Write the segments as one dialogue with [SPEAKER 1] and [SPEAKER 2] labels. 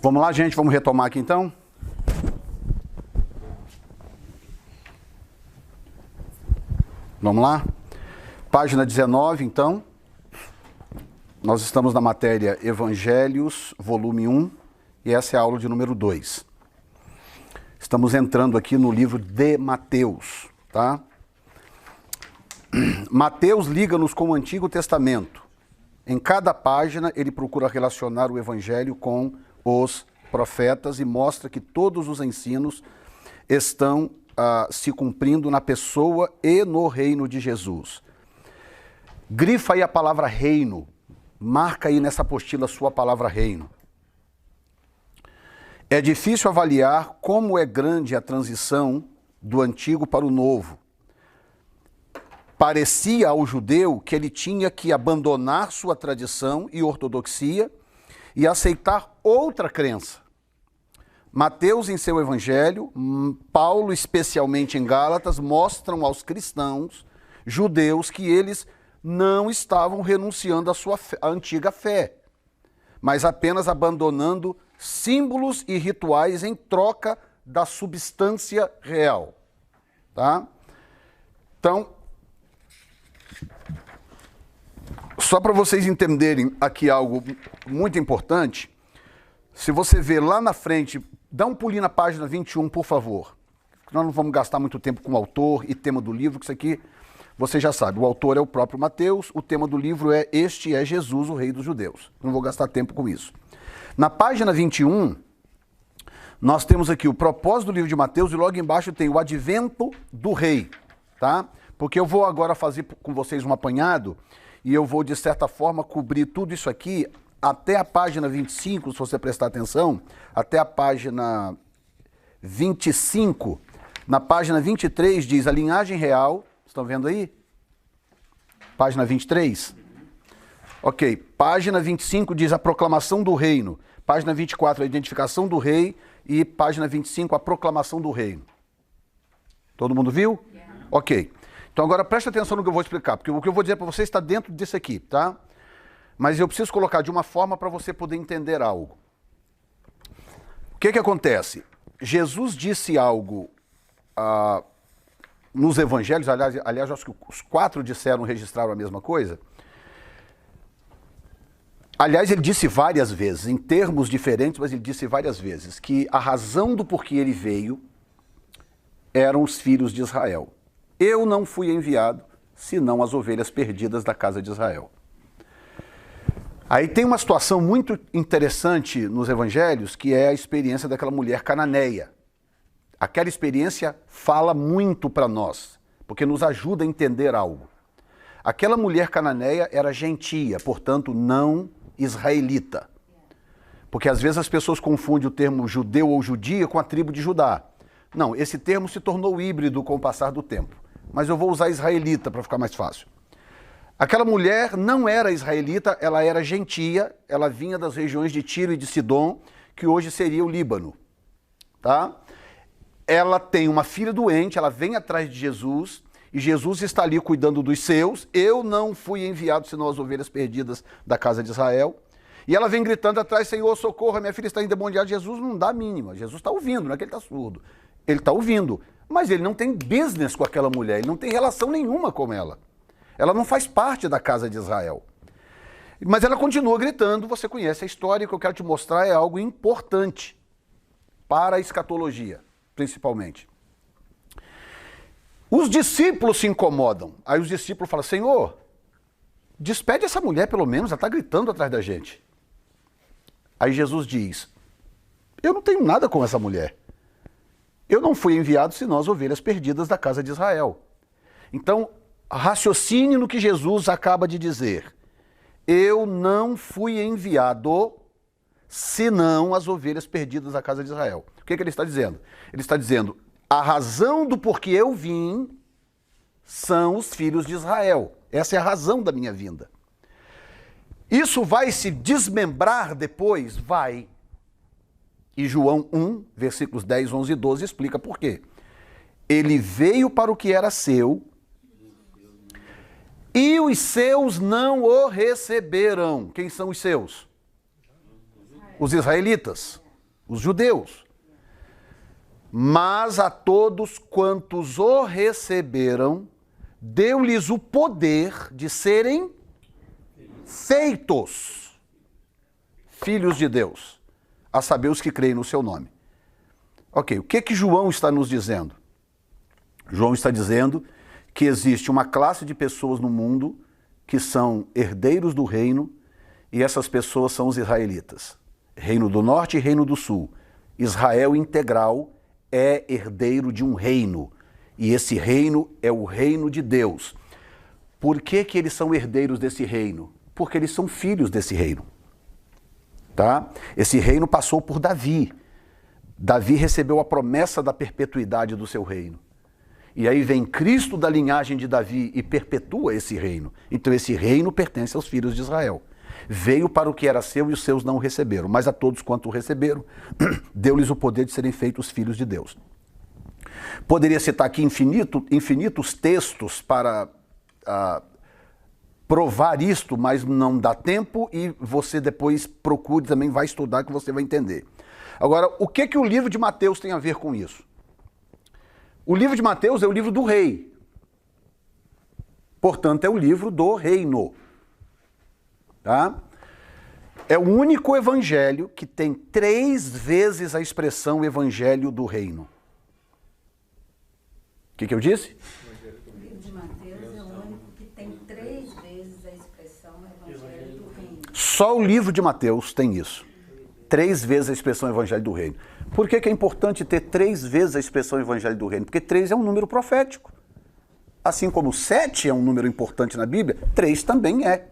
[SPEAKER 1] Vamos lá, gente, vamos retomar aqui então? Vamos lá? Página 19, então. Nós estamos na matéria Evangelhos, volume 1, e essa é a aula de número 2. Estamos entrando aqui no livro de Mateus, tá? Mateus liga-nos com o Antigo Testamento. Em cada página, ele procura relacionar o Evangelho com os profetas e mostra que todos os ensinos estão se cumprindo na pessoa e no reino de Jesus. Grifa aí a palavra reino. Marca aí nessa apostila a sua palavra reino. É difícil avaliar como é grande a transição do antigo para o novo. Parecia ao judeu que ele tinha que abandonar sua tradição e ortodoxia e aceitar outra crença. Mateus, em seu evangelho, Paulo, especialmente em Gálatas, mostram aos cristãos judeus que eles não estavam renunciando à sua fé, à antiga fé, mas apenas abandonando símbolos e rituais em troca da substância real. Tá? Então, só para vocês entenderem aqui algo muito importante, se você ver lá na frente, dá um pulinho na página 21, por favor. Nós não vamos gastar muito tempo com o autor e tema do livro, que isso aqui você já sabe. O autor é o próprio Mateus, o tema do livro é Este é Jesus, o Rei dos Judeus. Não vou gastar tempo com isso. Na página 21, nós temos aqui o propósito do livro de Mateus e logo embaixo tem o advento do rei, tá? Porque eu vou agora fazer com vocês um apanhado e eu vou, de certa forma, cobrir tudo isso aqui até a página 25, se você prestar atenção, até a página 25. Na página 23 diz a linhagem real, estão vendo aí? Página 23. Ok, página 25 diz a proclamação do reino, página 24 a identificação do rei e página 25 a proclamação do reino. Todo mundo viu? Yeah. Ok, então agora presta atenção no que eu vou explicar, porque o que eu vou dizer para você está dentro disso aqui, tá? Mas eu preciso colocar de uma forma para você poder entender algo. O que acontece? Jesus disse algo nos evangelhos, aliás, acho que os 4 registraram a mesma coisa. Aliás, ele disse várias vezes, em termos diferentes, mas ele disse várias vezes, que a razão do porquê ele veio eram os filhos de Israel. Eu não fui enviado, senão as ovelhas perdidas da casa de Israel. Aí tem uma situação muito interessante nos evangelhos, que é a experiência daquela mulher cananeia. Aquela experiência fala muito para nós, porque nos ajuda a entender algo. Aquela mulher cananeia era gentia, portanto não israelita. Porque às vezes as pessoas confundem o termo judeu ou judia com a tribo de Judá. Não, esse termo se tornou híbrido com o passar do tempo. Mas eu vou usar israelita para ficar mais fácil. Aquela mulher não era israelita, ela era gentia, ela vinha das regiões de Tiro e de Sidom, que hoje seria o Líbano. Tá? Ela tem uma filha doente, ela vem atrás de Jesus, e Jesus está ali cuidando dos seus. Eu não fui enviado senão as ovelhas perdidas da casa de Israel. E ela vem gritando atrás, Senhor, socorra, minha filha está endemoniada. Jesus não dá a mínima, Jesus está ouvindo, não é que ele está surdo. Ele está ouvindo, mas ele não tem business com aquela mulher, ele não tem relação nenhuma com ela. Ela não faz parte da casa de Israel. Mas ela continua gritando, você conhece a história, e o que eu quero te mostrar é algo importante para a escatologia, principalmente. Os discípulos se incomodam. Aí os discípulos falam, Senhor, despede essa mulher pelo menos, ela está gritando atrás da gente. Aí Jesus diz, eu não tenho nada com essa mulher. Eu não fui enviado senão as ovelhas perdidas da casa de Israel. Então, raciocine no que Jesus acaba de dizer. Eu não fui enviado senão as ovelhas perdidas da casa de Israel. O que ele está dizendo? Ele está dizendo, a razão do porquê eu vim são os filhos de Israel. Essa é a razão da minha vinda. Isso vai se desmembrar depois? Vai. E João 1, versículos 10, 11 e 12 explica por quê. Ele veio para o que era seu e os seus não o receberam. Quem são os seus? Os israelitas. os judeus. Mas a todos quantos o receberam, deu-lhes o poder de serem feitos filhos de Deus, a saber os que creem no seu nome. Ok, o que João está nos dizendo? João está dizendo que existe uma classe de pessoas no mundo que são herdeiros do reino, e essas pessoas são os israelitas. Reino do Norte e Reino do Sul. Israel integral é herdeiro de um reino, e esse reino é o reino de Deus. Por que eles são herdeiros desse reino? Porque eles são filhos desse reino. Tá? Esse reino passou por Davi. Davi recebeu a promessa da perpetuidade do seu reino. E aí vem Cristo da linhagem de Davi e perpetua esse reino. Então esse reino pertence aos filhos de Israel. Veio para o que era seu e os seus não o receberam. Mas a todos quanto o receberam, deu-lhes o poder de serem feitos filhos de Deus. Poderia citar aqui infinitos textos para provar isto, mas não dá tempo e você depois procure também, vai estudar que você vai entender. Agora, o que o livro de Mateus tem a ver com isso? O livro de Mateus é o livro do rei. Portanto, é o livro do reino. Tá? É o único evangelho que tem 3 vezes a expressão evangelho do reino. O que eu disse?
[SPEAKER 2] O livro de Mateus é o único que tem 3 vezes a expressão evangelho do reino.
[SPEAKER 1] Só o livro de Mateus tem isso. 3 vezes a expressão evangelho do reino. Por que é importante ter 3 vezes a expressão evangelho do reino? Porque 3 é um número profético. Assim como 7 é um número importante na Bíblia, 3 também é.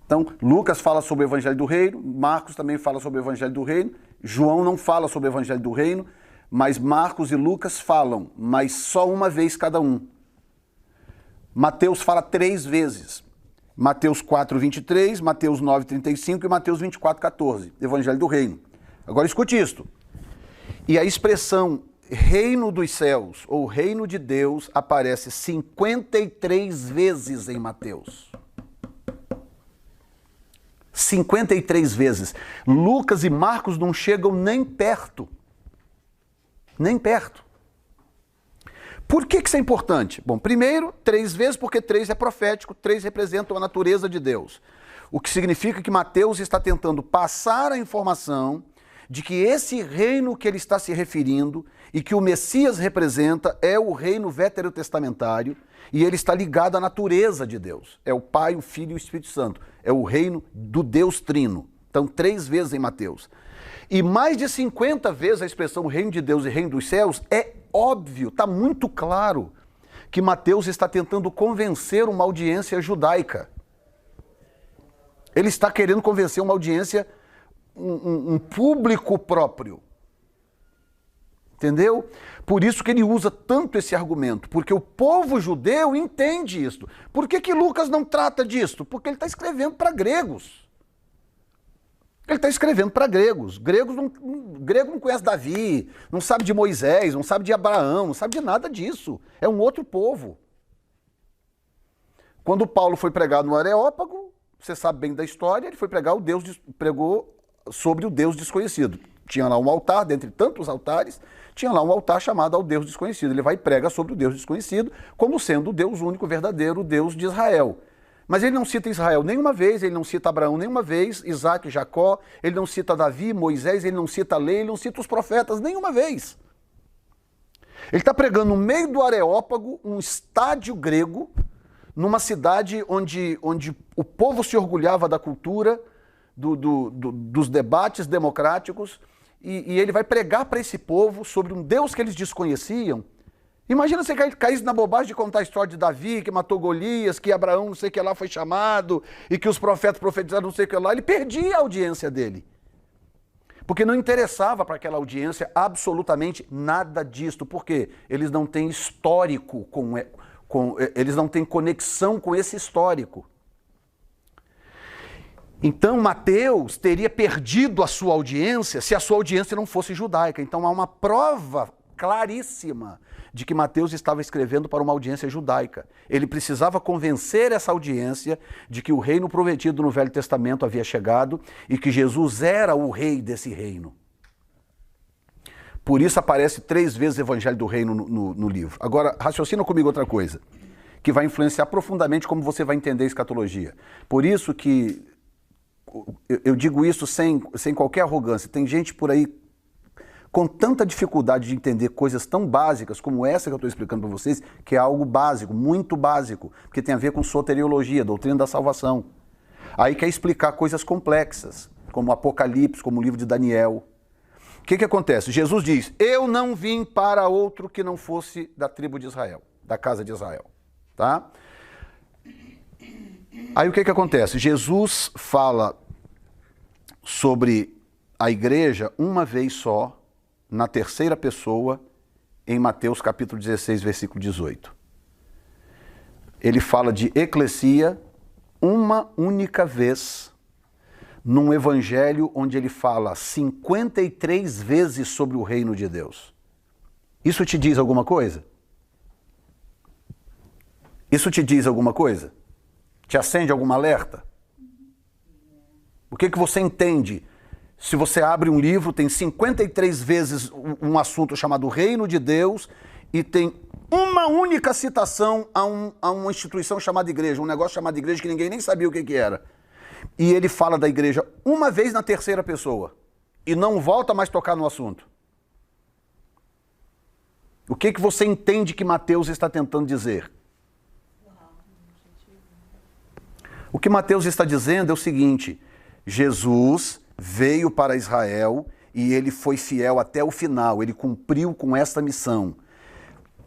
[SPEAKER 1] Então, Lucas fala sobre o evangelho do reino, Marcos também fala sobre o evangelho do reino, João não fala sobre o evangelho do reino, mas Marcos e Lucas falam, mas só uma vez cada um. Mateus fala 3 vezes. Mateus 4:23, Mateus 9:35 e Mateus 24:14, evangelho do reino. Agora escute isto. E a expressão reino dos céus ou reino de Deus aparece 53 vezes em Mateus. 53 vezes. Lucas e Marcos não chegam nem perto. Nem perto. Por que isso é importante? Bom, primeiro, 3 vezes, porque 3 é profético, 3 representam a natureza de Deus. O que significa que Mateus está tentando passar a informação de que esse reino que ele está se referindo e que o Messias representa é o reino veterotestamentário e ele está ligado à natureza de Deus. É o Pai, o Filho e o Espírito Santo. É o reino do Deus Trino. Então, 3 vezes em Mateus. E mais de 50 vezes a expressão reino de Deus e reino dos céus é óbvio, está muito claro que Mateus está tentando convencer uma audiência judaica. Ele está querendo convencer uma audiência, um público próprio. Entendeu? Por isso que ele usa tanto esse argumento, porque o povo judeu entende isso. Por que Lucas não trata disso? Porque ele está escrevendo para gregos. Ele está escrevendo para gregos. Grego não conhece Davi, não sabe de Moisés, não sabe de Abraão, não sabe de nada disso. É um outro povo. Quando Paulo foi pregar no Areópago, você sabe bem da história, ele foi pregar pregou sobre o Deus desconhecido. Tinha lá um altar, dentre tantos altares, tinha lá um altar chamado ao Deus desconhecido. Ele vai e prega sobre o Deus desconhecido como sendo o Deus único, verdadeiro, o Deus de Israel. Mas ele não cita Israel nenhuma vez, ele não cita Abraão nenhuma vez, Isaac, Jacó, ele não cita Davi, Moisés, ele não cita a lei, ele não cita os profetas nenhuma vez. Ele está pregando no meio do Areópago, um estádio grego, numa cidade onde o povo se orgulhava da cultura, dos debates democráticos, e ele vai pregar para esse povo sobre um Deus que eles desconheciam. Imagina você caísse na bobagem de contar a história de Davi, que matou Golias, que Abraão não sei o que lá foi chamado, e que os profetas profetizaram não sei o que lá. Ele perdia a audiência dele. Porque não interessava para aquela audiência absolutamente nada disto. Por quê? Eles não têm histórico eles não têm conexão com esse histórico. Então Mateus teria perdido a sua audiência se a sua audiência não fosse judaica. Então há uma prova claríssima de que Mateus estava escrevendo para uma audiência judaica. Ele precisava convencer essa audiência de que o reino prometido no Velho Testamento havia chegado e que Jesus era o rei desse reino. Por isso aparece 3 vezes o Evangelho do Reino no livro. Agora, raciocina comigo outra coisa, que vai influenciar profundamente como você vai entender a escatologia. Por isso que eu digo isso sem qualquer arrogância. Tem gente por aí com tanta dificuldade de entender coisas tão básicas como essa que eu estou explicando para vocês, que é algo básico, muito básico, porque tem a ver com soteriologia, doutrina da salvação. Aí quer explicar coisas complexas, como Apocalipse, como o livro de Daniel. O que acontece? Jesus diz, eu não vim para outro que não fosse da tribo de Israel, da casa de Israel. Tá? Aí o que acontece? Jesus fala sobre a igreja uma vez só, na terceira pessoa, em Mateus capítulo 16, versículo 18. Ele fala de eclesia uma única vez, num evangelho onde ele fala 53 vezes sobre o reino de Deus. Isso te diz alguma coisa? Isso te diz alguma coisa? Te acende algum alerta? O que você entende? Se você abre um livro, tem 53 vezes um assunto chamado Reino de Deus e tem uma única citação a uma instituição chamada igreja, um negócio chamado igreja que ninguém nem sabia o que era. E ele fala da igreja uma vez na terceira pessoa e não volta mais tocar no assunto. O que você entende que Mateus está tentando dizer? O que Mateus está dizendo é o seguinte: Jesus veio para Israel e ele foi fiel até o final, ele cumpriu com esta missão.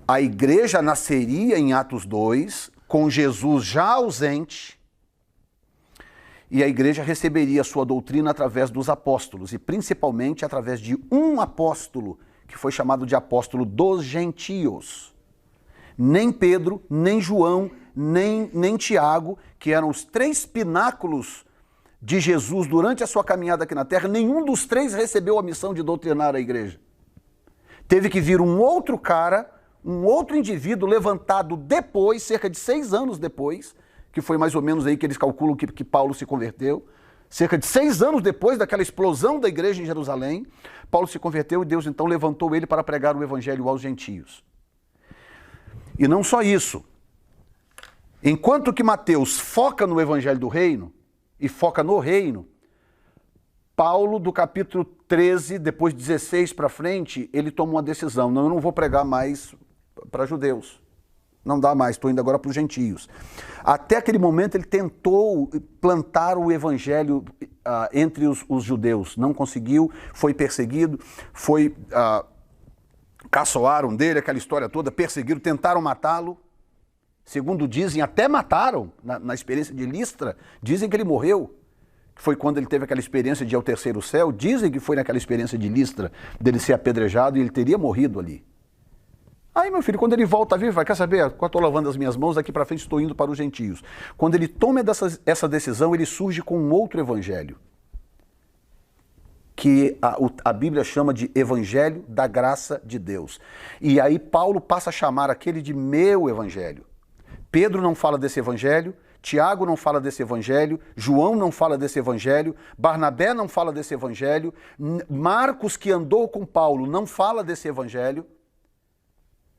[SPEAKER 1] A igreja nasceria em Atos 2, com Jesus já ausente, e a igreja receberia a sua doutrina através dos apóstolos, e principalmente através de um apóstolo, que foi chamado de apóstolo dos gentios. Nem Pedro, nem João, nem Tiago, que eram os 3 pináculos de Jesus durante a sua caminhada aqui na terra, nenhum dos 3 recebeu a missão de doutrinar a igreja. Teve que vir um outro cara, um outro indivíduo levantado depois, cerca de 6 anos depois, que foi mais ou menos aí que eles calculam que Paulo se converteu. Cerca de 6 anos depois daquela explosão da igreja em Jerusalém, Paulo se converteu e Deus então levantou ele para pregar o evangelho aos gentios. E não só isso. Enquanto que Mateus foca no evangelho do reino, e foca no reino, Paulo, do capítulo 13, depois 16 para frente, ele toma uma decisão. Não, eu não vou pregar mais para judeus. Não dá mais, estou indo agora para os gentios. Até aquele momento ele tentou plantar o evangelho entre os judeus. Não conseguiu, foi perseguido, caçoaram dele, aquela história toda, perseguiram, tentaram matá-lo. Segundo dizem, até mataram na experiência de Listra. Dizem que ele morreu. Foi quando ele teve aquela experiência de ir ao terceiro céu. Dizem que foi naquela experiência de Listra, dele ser apedrejado, e ele teria morrido ali. Aí, meu filho, quando ele volta a vir, vai, quer saber? Quando eu estou lavando as minhas mãos, daqui para frente estou indo para os gentios. Quando ele toma essa decisão, ele surge com um outro evangelho, que a Bíblia chama de evangelho da graça de Deus. E aí Paulo passa a chamar aquele de meu evangelho. Pedro não fala desse evangelho, Tiago não fala desse evangelho, João não fala desse evangelho, Barnabé não fala desse evangelho, Marcos, que andou com Paulo, não fala desse evangelho.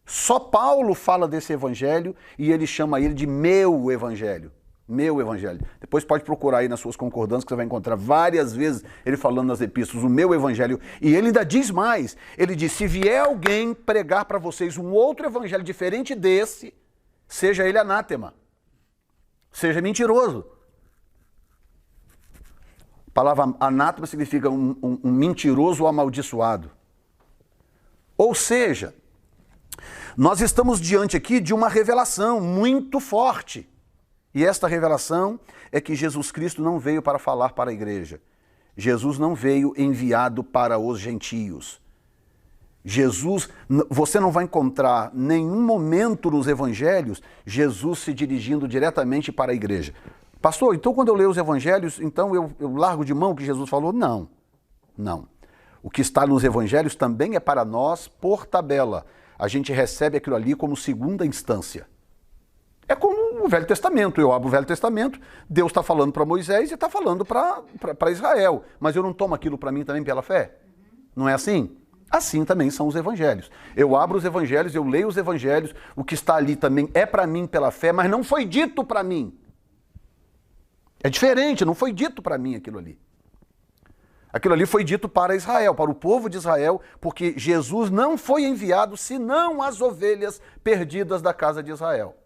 [SPEAKER 1] Só Paulo fala desse evangelho e ele chama ele de meu evangelho. Meu evangelho. Depois pode procurar aí nas suas concordâncias que você vai encontrar várias vezes ele falando nas epístolas, o meu evangelho. E ele ainda diz mais, ele diz, se vier alguém pregar para vocês um outro evangelho diferente desse, seja ele anátema, seja mentiroso. A palavra anátema significa um mentiroso ou amaldiçoado. Ou seja, nós estamos diante aqui de uma revelação muito forte. E esta revelação é que Jesus Cristo não veio para falar para a igreja. Jesus não veio enviado para os gentios. Jesus, você não vai encontrar nenhum momento nos evangelhos Jesus se dirigindo diretamente para a igreja. Pastor, então quando eu leio os evangelhos, então eu largo de mão o que Jesus falou? Não, não. O que está nos evangelhos também é para nós por tabela. A gente recebe aquilo ali como segunda instância. É como o Velho Testamento. Eu abro o Velho Testamento, Deus está falando para Moisés e está falando para Israel. Mas eu não tomo aquilo para mim também pela fé? Não é assim? Assim também são os evangelhos. Eu abro os evangelhos, eu leio os evangelhos, o que está ali também é para mim pela fé, mas não foi dito para mim. É diferente, não foi dito para mim aquilo ali. Aquilo ali foi dito para Israel, para o povo de Israel, porque Jesus não foi enviado senão as ovelhas perdidas da casa de Israel.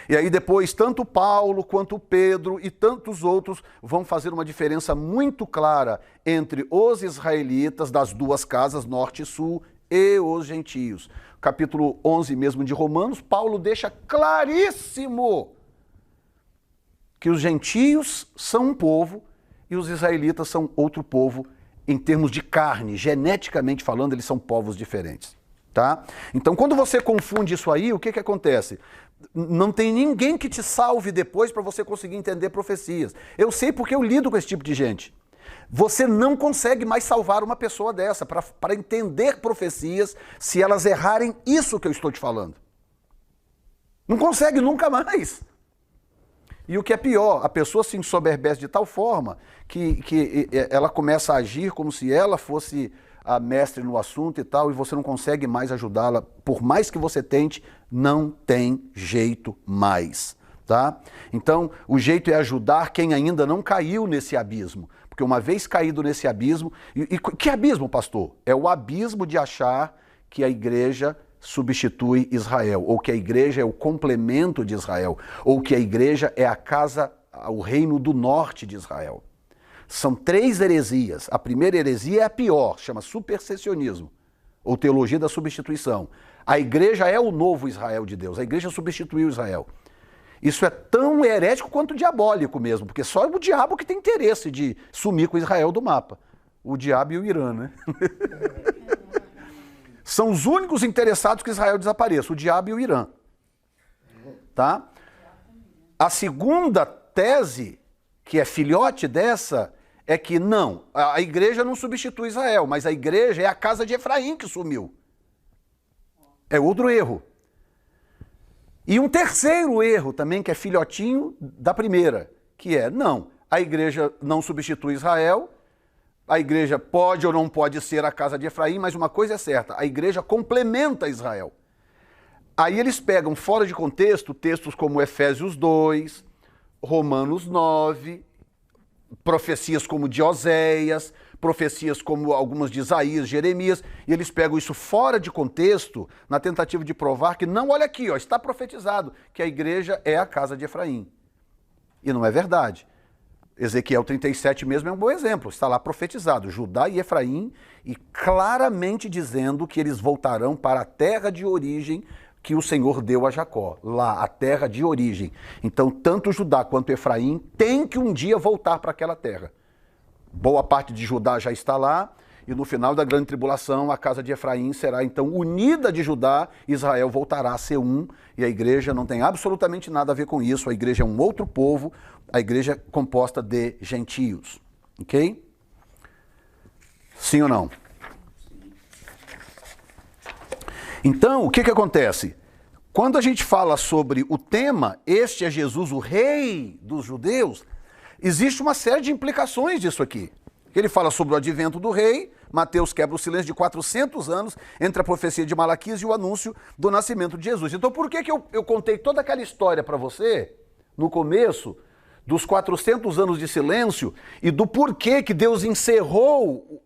[SPEAKER 1] E aí depois, tanto Paulo quanto Pedro e tantos outros vão fazer uma diferença muito clara entre os israelitas das duas casas, norte e sul, e os gentios. Capítulo 11 mesmo de Romanos, Paulo deixa claríssimo que os gentios são um povo e os israelitas são outro povo em termos de carne, geneticamente falando, eles são povos diferentes, tá? Então, quando você confunde isso aí, o que acontece? Não tem ninguém que te salve depois para você conseguir entender profecias. Eu sei porque eu lido com esse tipo de gente. Você não consegue mais salvar uma pessoa dessa para entender profecias se elas errarem isso que eu estou te falando. Não consegue nunca mais. E o que é pior, a pessoa se ensoberbece de tal forma que ela começa a agir como se ela fosse a mestre no assunto e tal, e você não consegue mais ajudá-la. Por mais que você tente, não tem jeito mais, tá? Então, o jeito é ajudar quem ainda não caiu nesse abismo. Porque uma vez caído nesse abismo... E que abismo, pastor? É o abismo de achar que a igreja substitui Israel, ou que a igreja é o complemento de Israel, ou que a igreja é a casa, o reino do norte de Israel. São 3 heresias. A primeira heresia é a pior, chama supersessionismo, ou teologia da substituição. A igreja é o novo Israel de Deus, a igreja substituiu Israel. Isso é tão herético quanto diabólico mesmo, porque só o diabo que tem interesse de sumir com Israel do mapa. O diabo e o Irã, né? São os únicos interessados que Israel desapareça, o diabo e o Irã. Tá? A segunda tese, que é filhote dessa, é que não, a igreja não substitui Israel, mas a igreja é a casa de Efraim que sumiu. É outro erro. E um terceiro erro também, que é filhotinho da primeira, que é, não, a igreja não substitui Israel, a igreja pode ou não pode ser a casa de Efraim, mas uma coisa é certa, a igreja complementa Israel. Aí eles pegam fora de contexto textos como Efésios 2, Romanos 9, profecias como de Oséias, profecias como algumas de Isaías, Jeremias, e eles pegam isso fora de contexto na tentativa de provar que não, olha aqui, ó, está profetizado que a igreja é a casa de Efraim. E não é verdade. Ezequiel 37 mesmo é um bom exemplo, está lá profetizado, Judá e Efraim, e claramente dizendo que eles voltarão para a terra de origem que o Senhor deu a Jacó, lá, a terra de origem. Então, tanto Judá quanto Efraim tem que um dia voltar para aquela terra. Boa parte de Judá já está lá, e no final da grande tribulação, a casa de Efraim será então unida de Judá, Israel voltará a ser um, e a igreja não tem absolutamente nada a ver com isso, a igreja é um outro povo, a igreja é composta de gentios, ok? Sim ou não? Então, o que acontece? Quando a gente fala sobre o tema, este é Jesus, o rei dos judeus, existe uma série de implicações disso aqui. Ele fala sobre o advento do rei, Mateus quebra o silêncio de 400 anos entre a profecia de Malaquias e o anúncio do nascimento de Jesus. Então por que eu contei toda aquela história para você, no começo, dos 400 anos de silêncio e do porquê que Deus encerrou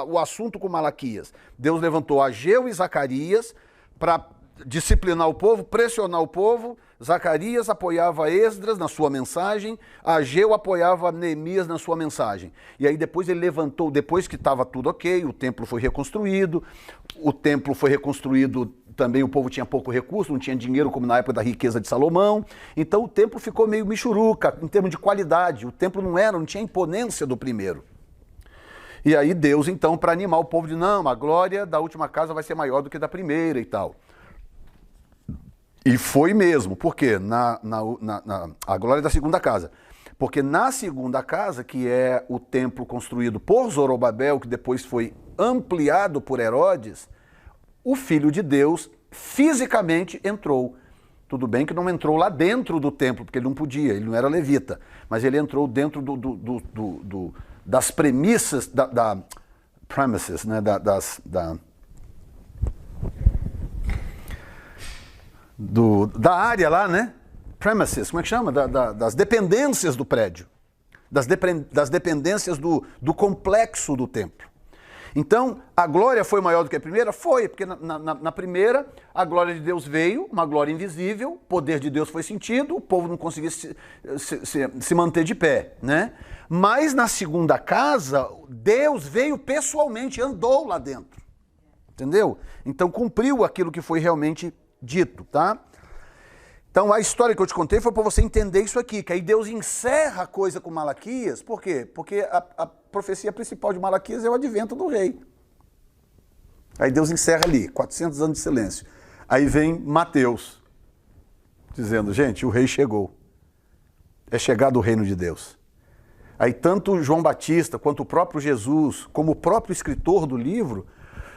[SPEAKER 1] o assunto com Malaquias? Deus levantou Ageu e Zacarias para disciplinar o povo, pressionar o povo. Zacarias apoiava Esdras na sua mensagem, Ageu apoiava Neemias na sua mensagem. E aí depois ele levantou, depois que estava tudo ok, o templo foi reconstruído também, o povo tinha pouco recurso, não tinha dinheiro como na época da riqueza de Salomão, então o templo ficou meio michuruca em termos de qualidade, o templo não tinha a imponência do primeiro. E aí Deus então, para animar o povo, de não, a glória da última casa vai ser maior do que da primeira e tal. E foi mesmo, porque a glória da segunda casa. Porque na segunda casa, que é o templo construído por Zorobabel, que depois foi ampliado por Herodes, o Filho de Deus fisicamente entrou. Tudo bem que não entrou lá dentro do templo, porque ele não podia, ele não era levita, mas ele entrou dentro das premissas, premises, né, da área lá, né? Premises, como é que chama? Das dependências do prédio, das dependências do complexo do templo. Então, a glória foi maior do que a primeira? Foi, porque na primeira, a glória de Deus veio, uma glória invisível, o poder de Deus foi sentido, o povo não conseguia se manter de pé, né? Mas na segunda casa, Deus veio pessoalmente, andou lá dentro, entendeu? Então, cumpriu aquilo que foi realmente dito, tá? Então, a história que eu te contei foi para você entender isso aqui, que aí Deus encerra a coisa com Malaquias. Por quê? Porque a profecia principal de Malaquias é o advento do rei. Aí Deus encerra ali, 400 anos de silêncio. Aí vem Mateus, dizendo, gente, o rei chegou. É chegado o reino de Deus. Aí tanto João Batista, quanto o próprio Jesus, como o próprio escritor do livro,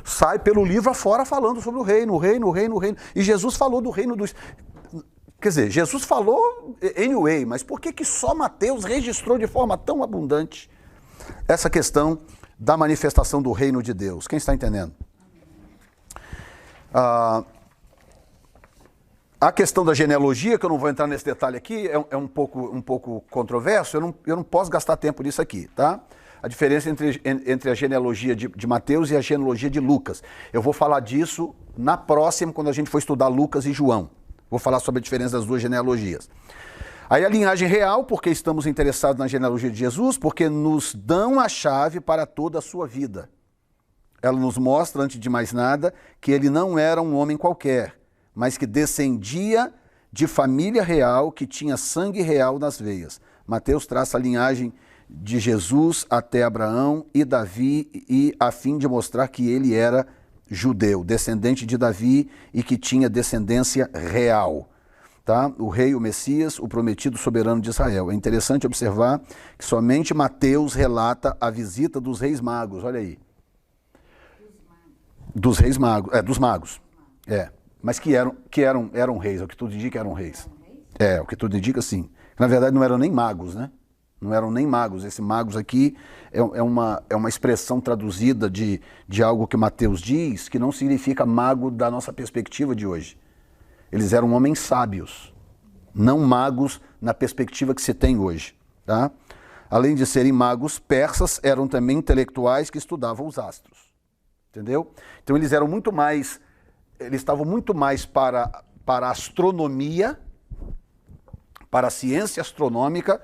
[SPEAKER 1] sai pelo livro afora falando sobre o reino, o reino, o reino, o reino. E Jesus falou do reino dos... Quer dizer, Jesus falou anyway, mas por que só Mateus registrou de forma tão abundante essa questão da manifestação do reino de Deus? Quem está entendendo? A questão da genealogia, que eu não vou entrar nesse detalhe aqui, é um pouco controverso, eu não posso gastar tempo nisso aqui, tá? A diferença entre a genealogia de Mateus e a genealogia de Lucas. Eu vou falar disso na próxima, quando a gente for estudar Lucas e João. Vou falar sobre a diferença das duas genealogias. Aí a linhagem real, porque estamos interessados na genealogia de Jesus, porque nos dão a chave para toda a sua vida. Ela nos mostra, antes de mais nada, que ele não era um homem qualquer, mas que descendia de família real, que tinha sangue real nas veias. Mateus traça a linhagem de Jesus até Abraão e Davi, e a fim de mostrar que ele era judeu, descendente de Davi e que tinha descendência real, tá? O rei, o Messias, o prometido soberano de Israel. É interessante observar que somente Mateus relata a visita dos reis magos, olha aí. Dos reis magos, dos magos. Mas que eram reis, é o que tudo indica que eram reis. O que tudo indica sim. Na verdade não eram nem magos, né? Não eram nem magos. Esse magos aqui é uma expressão traduzida de algo que Mateus diz, que não significa mago da nossa perspectiva de hoje. Eles eram homens sábios, não magos na perspectiva que se tem hoje. Tá? Além de serem magos persas, eram também intelectuais que estudavam os astros. Entendeu? Então eles estavam muito mais para a astronomia, para a ciência astronômica,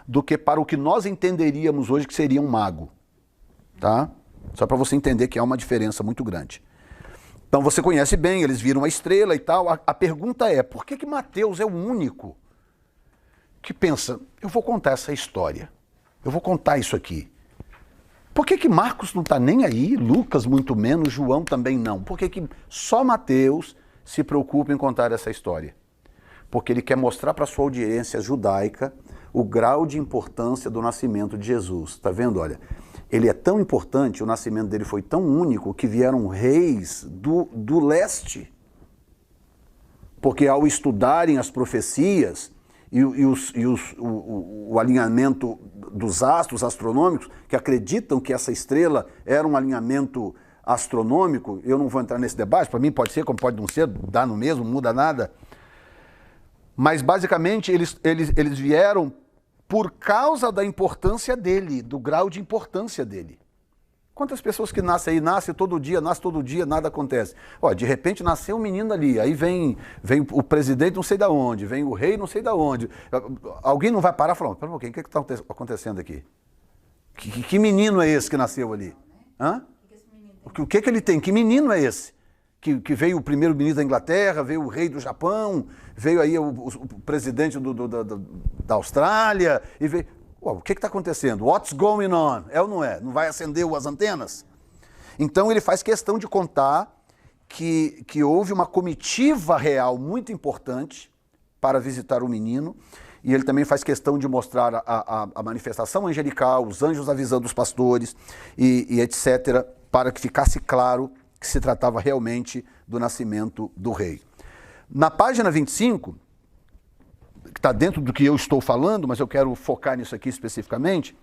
[SPEAKER 1] do que para o que nós entenderíamos hoje que seria um mago, tá? Só para você entender que há uma diferença muito grande. Então você conhece bem, eles viram a estrela e tal. A pergunta é, por que Mateus é o único que pensa, eu vou contar essa história, eu vou contar isso aqui. Por que Marcos não está nem aí, Lucas muito menos, João também não? Por que só Mateus se preocupa em contar essa história? Porque ele quer mostrar para a sua audiência judaica o grau de importância do nascimento de Jesus. Está vendo? Olha, ele é tão importante, o nascimento dele foi tão único, que vieram reis do leste. Porque ao estudarem as profecias o alinhamento dos astros astronômicos, que acreditam que essa estrela era um alinhamento astronômico, eu não vou entrar nesse debate, para mim pode ser, como pode não ser, dá no mesmo, não muda nada. Mas basicamente eles vieram por causa da importância dele, do grau de importância dele. Quantas pessoas que nascem aí, nasce todo dia, nada acontece. Ó, de repente nasceu um menino ali, aí vem o presidente não sei da onde, vem o rei não sei da onde. Alguém não vai parar e falar, pera um pouquinho, o que está acontecendo aqui? Que menino é esse que nasceu ali? Hã? O que ele tem? Que menino é esse? Que veio o primeiro-ministro da Inglaterra, veio o rei do Japão, veio aí o presidente da Austrália, e veio... O que está acontecendo? What's going on? É ou não é? Não vai acender as antenas? Então ele faz questão de contar que houve uma comitiva real muito importante para visitar o menino, e ele também faz questão de mostrar a manifestação angelical, os anjos avisando os pastores, e etc., para que ficasse claro que se tratava realmente do nascimento do rei. Na página 25, que está dentro do que eu estou falando, mas eu quero focar nisso aqui especificamente,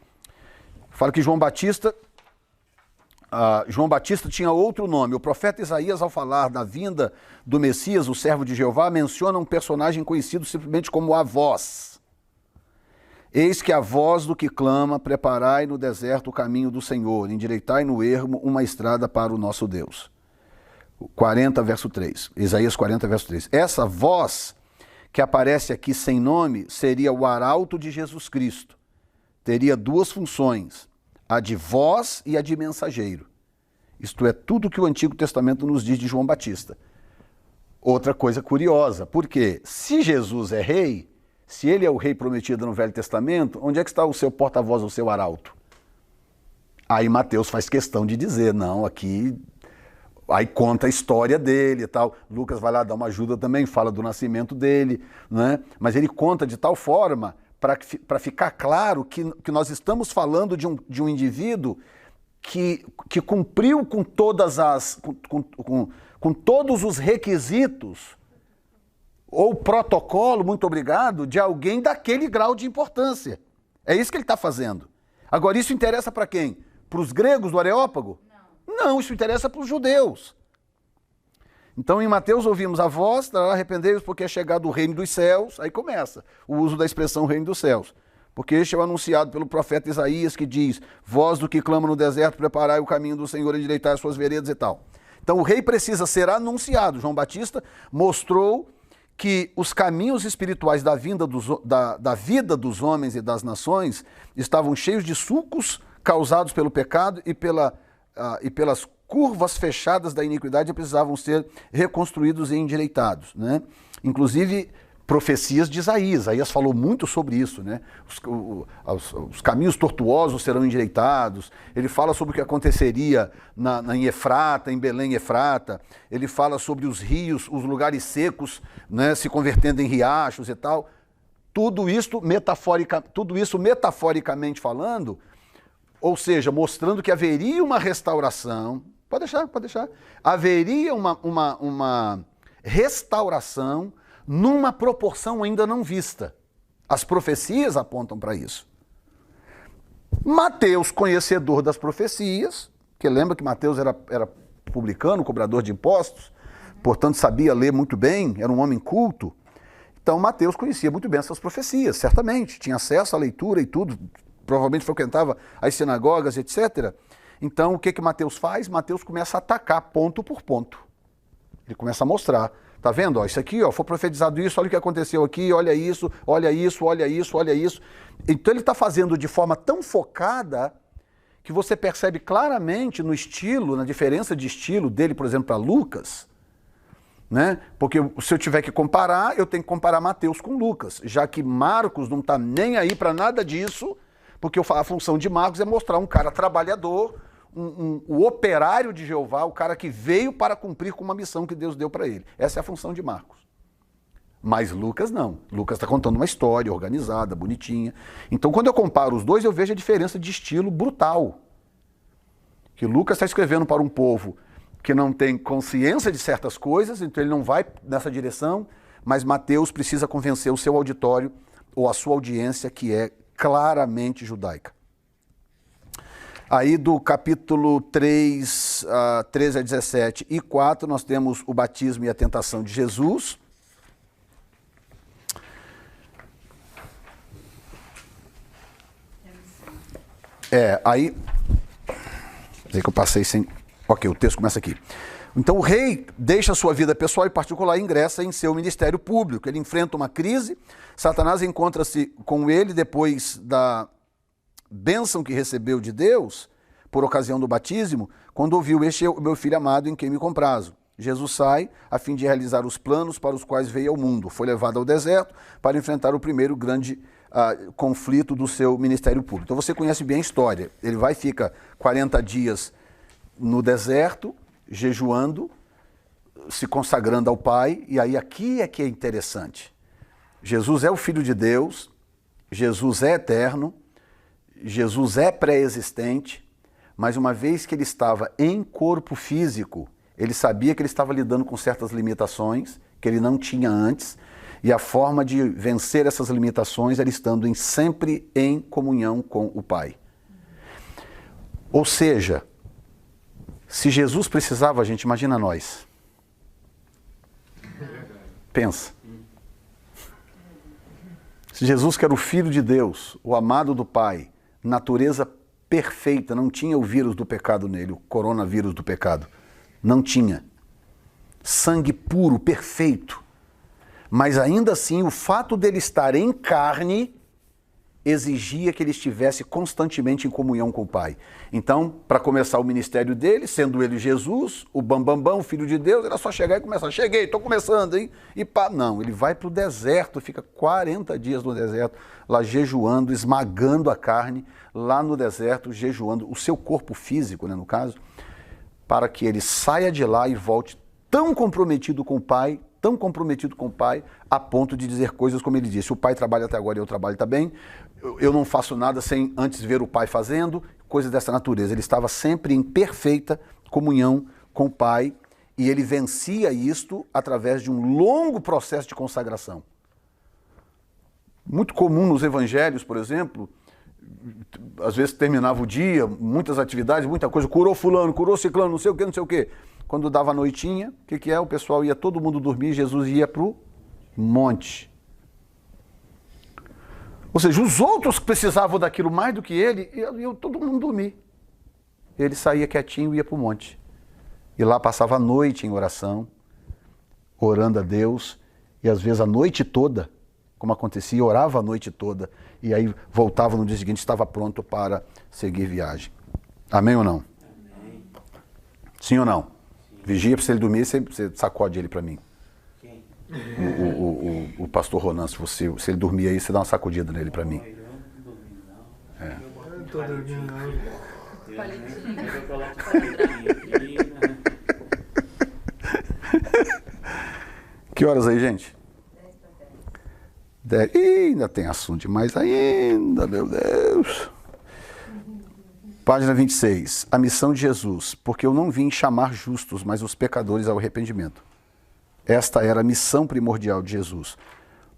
[SPEAKER 1] fala que João Batista tinha outro nome. O profeta Isaías, ao falar da vinda do Messias, o servo de Jeová, menciona um personagem conhecido simplesmente como a voz. Eis que a voz do que clama, preparai no deserto o caminho do Senhor, endireitai no ermo uma estrada para o nosso Deus. 40, verso 3. Isaías 40, verso 3. Essa voz que aparece aqui sem nome seria o arauto de Jesus Cristo. Teria duas funções, a de voz e a de mensageiro. Isto é tudo que o Antigo Testamento nos diz de João Batista. Outra coisa curiosa, porque se Jesus é rei, se ele é o rei prometido no Velho Testamento, onde é que está o seu porta-voz, o seu arauto? Aí Mateus faz questão de dizer, não, aqui... Aí conta a história dele e tal. Lucas vai lá dar uma ajuda também, fala do nascimento dele, né? Mas ele conta de tal forma para ficar claro que nós estamos falando de um indivíduo que cumpriu com com todos os requisitos ou protocolo, muito obrigado, de alguém daquele grau de importância. É isso que ele está fazendo. Agora, isso interessa para quem? Para os gregos do Areópago? Não, isso interessa para os judeus. Então, em Mateus ouvimos a voz, arrependei-vos porque é chegado o reino dos céus, aí começa o uso da expressão reino dos céus. Porque este é o anunciado pelo profeta Isaías, que diz, voz do que clama no deserto, preparai o caminho do Senhor, endireitai as suas veredas e tal. Então, o rei precisa ser anunciado. João Batista mostrou que os caminhos espirituais da vida dos homens e das nações estavam cheios de sulcos causados pelo pecado e pelas curvas fechadas da iniquidade precisavam ser reconstruídos e endireitados, né? Inclusive, profecias de Isaías. Isaías falou muito sobre isso, né? Os caminhos tortuosos serão endireitados. Ele fala sobre o que aconteceria em Efrata, em Belém Efrata. Ele fala sobre os rios, os lugares secos, né, se convertendo em riachos e tal. Tudo isso metaforicamente falando, ou seja, mostrando que haveria uma restauração. Pode deixar. Haveria uma restauração numa proporção ainda não vista. As profecias apontam para isso. Mateus, conhecedor das profecias, que lembra que Mateus era publicano, cobrador de impostos, portanto sabia ler muito bem, era um homem culto. Então Mateus conhecia muito bem essas profecias, certamente, tinha acesso à leitura e tudo, provavelmente frequentava as sinagogas, etc. Então o que Mateus faz? Mateus começa a atacar ponto por ponto. Ele começa a mostrar. Tá vendo? Ó, isso aqui, ó, foi profetizado isso, olha o que aconteceu aqui, olha isso, olha isso, olha isso, olha isso. Então ele está fazendo de forma tão focada que você percebe claramente no estilo, na diferença de estilo dele, por exemplo, para Lucas, né? Porque se eu tiver que comparar, eu tenho que comparar Mateus com Lucas, já que Marcos não está nem aí para nada disso, porque a função de Marcos é mostrar um cara trabalhador, o operário de Jeová, o cara que veio para cumprir com uma missão que Deus deu para ele. Essa é a função de Marcos. Mas Lucas não. Lucas está contando uma história organizada, bonitinha. Então, quando eu comparo os dois, eu vejo a diferença de estilo brutal. Que Lucas está escrevendo para um povo que não tem consciência de certas coisas, então ele não vai nessa direção, mas Mateus precisa convencer o seu auditório ou a sua audiência, que é claramente judaica. Aí do capítulo 3, 13 a 17 e 4, nós temos o batismo e a tentação de Jesus. Aí... Dizer que eu passei sem... Ok, o texto começa aqui. Então o rei deixa a sua vida pessoal e particular e ingressa em seu ministério público. Ele enfrenta uma crise, Satanás encontra-se com ele depois da bênção que recebeu de Deus, por ocasião do batismo, quando ouviu, este é o meu filho amado em quem me comprazo. Jesus sai a fim de realizar os planos para os quais veio ao mundo. Foi levado ao deserto para enfrentar o primeiro grande conflito do seu ministério público. Então você conhece bem a história. Ele vai e fica 40 dias no deserto, jejuando, se consagrando ao Pai, e aí aqui é que é interessante. Jesus é o Filho de Deus, Jesus é eterno, Jesus é pré-existente, mas uma vez que ele estava em corpo físico, ele sabia que ele estava lidando com certas limitações que ele não tinha antes, e a forma de vencer essas limitações era estando sempre em comunhão com o Pai. Ou seja, se Jesus precisava, gente, imagina nós. Pensa. Se Jesus, que era o Filho de Deus, o amado do Pai, natureza perfeita, não tinha o vírus do pecado nele, o coronavírus do pecado. Não tinha. Sangue puro, perfeito. Mas ainda assim, o fato dele estar em carne exigia que ele estivesse constantemente em comunhão com o Pai. Então, para começar o ministério dele, sendo ele Jesus, o bambambam, o Filho de Deus, era só chegar e começar. Cheguei, estou começando, hein? E pá, não, ele vai para o deserto, fica 40 dias no deserto, lá jejuando, esmagando a carne, lá no deserto, jejuando, o seu corpo físico, né, no caso, para que ele saia de lá e volte tão comprometido com o Pai, a ponto de dizer coisas como ele disse: o Pai trabalha até agora e eu trabalho também, eu não faço nada sem antes ver o Pai fazendo, coisas dessa natureza. Ele estava sempre em perfeita comunhão com o Pai e ele vencia isto através de um longo processo de consagração. Muito comum nos evangelhos, por exemplo, às vezes terminava o dia, muitas atividades, muita coisa, curou fulano, curou ciclano, não sei o quê. Quando dava a noitinha, o que é? O pessoal ia todo mundo dormir, Jesus ia para o monte. Ou seja, os outros que precisavam daquilo mais do que ele, iam todo mundo dormir. Ele saía quietinho e ia para o monte. E lá passava a noite em oração, orando a Deus, e às vezes a noite toda, como acontecia, orava a noite toda, e aí voltava no dia seguinte, estava pronto para seguir viagem. Amém ou não?
[SPEAKER 3] Amém.
[SPEAKER 1] Sim ou não? Vigia para se ele dormir, você sacode ele para mim.
[SPEAKER 3] Quem?
[SPEAKER 1] O pastor Ronan, se ele dormir aí, você dá uma sacudida nele para mim.
[SPEAKER 3] Eu não tô dormindo, não.
[SPEAKER 1] É.
[SPEAKER 4] Eu não tô dormindo, não.
[SPEAKER 3] Eu coloco o palitinho aqui, né?
[SPEAKER 1] Que horas aí, gente? 10. Ih, ainda tem assunto demais ainda, meu Deus. Página 26. A missão de Jesus. Porque eu não vim chamar justos, mas os pecadores ao arrependimento. Esta era a missão primordial de Jesus.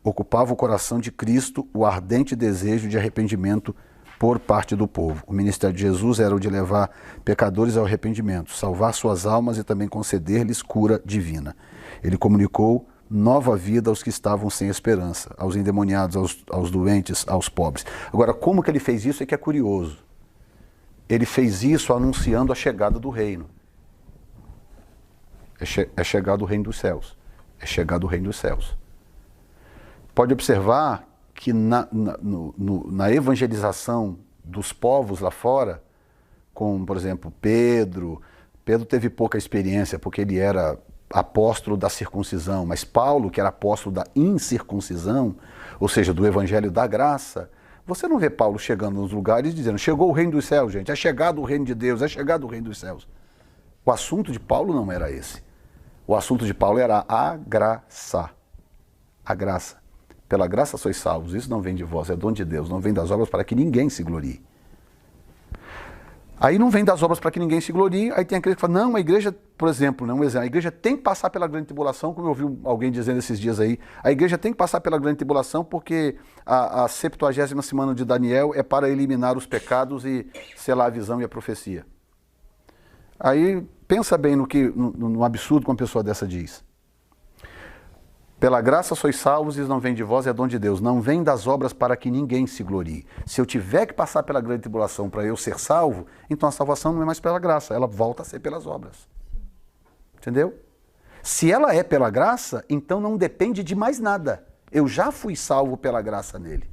[SPEAKER 1] Ocupava o coração de Cristo o ardente desejo de arrependimento por parte do povo. O ministério de Jesus era o de levar pecadores ao arrependimento, salvar suas almas e também conceder-lhes cura divina. Ele comunicou nova vida aos que estavam sem esperança, aos endemoniados, aos doentes, aos pobres. Agora, como que ele fez isso é que é curioso. Ele fez isso anunciando a chegada do reino. É chegado o reino dos céus. É chegado o reino dos céus. Pode observar que na evangelização dos povos lá fora, como, por exemplo, Pedro teve pouca experiência porque ele era apóstolo da circuncisão, mas Paulo, que era apóstolo da incircuncisão, ou seja, do evangelho da graça, você não vê Paulo chegando nos lugares dizendo: chegou o reino dos céus, gente, é chegado o reino de Deus, é chegado o reino dos céus. O assunto de Paulo não era esse. O assunto de Paulo era a graça. A graça. Pela graça sois salvos, isso não vem de vós, é dom de Deus, não vem das obras para que ninguém se glorie. Aí não vem das obras para que ninguém se glorie, aí tem aquele que fala: não, a igreja, por exemplo, não, a igreja tem que passar pela grande tribulação, como eu ouvi alguém dizendo esses dias aí, a igreja tem que passar pela grande tribulação porque a 70ª semana de Daniel é para eliminar os pecados e selar a visão e a profecia. Aí pensa bem no absurdo que uma pessoa dessa diz. Pela graça sois salvos, isso não vem de vós, é dom de Deus. Não vem das obras para que ninguém se glorie. Se eu tiver que passar pela grande tribulação para eu ser salvo, então a salvação não é mais pela graça, ela volta a ser pelas obras. Entendeu? Se ela é pela graça, então não depende de mais nada. Eu já fui salvo pela graça nele.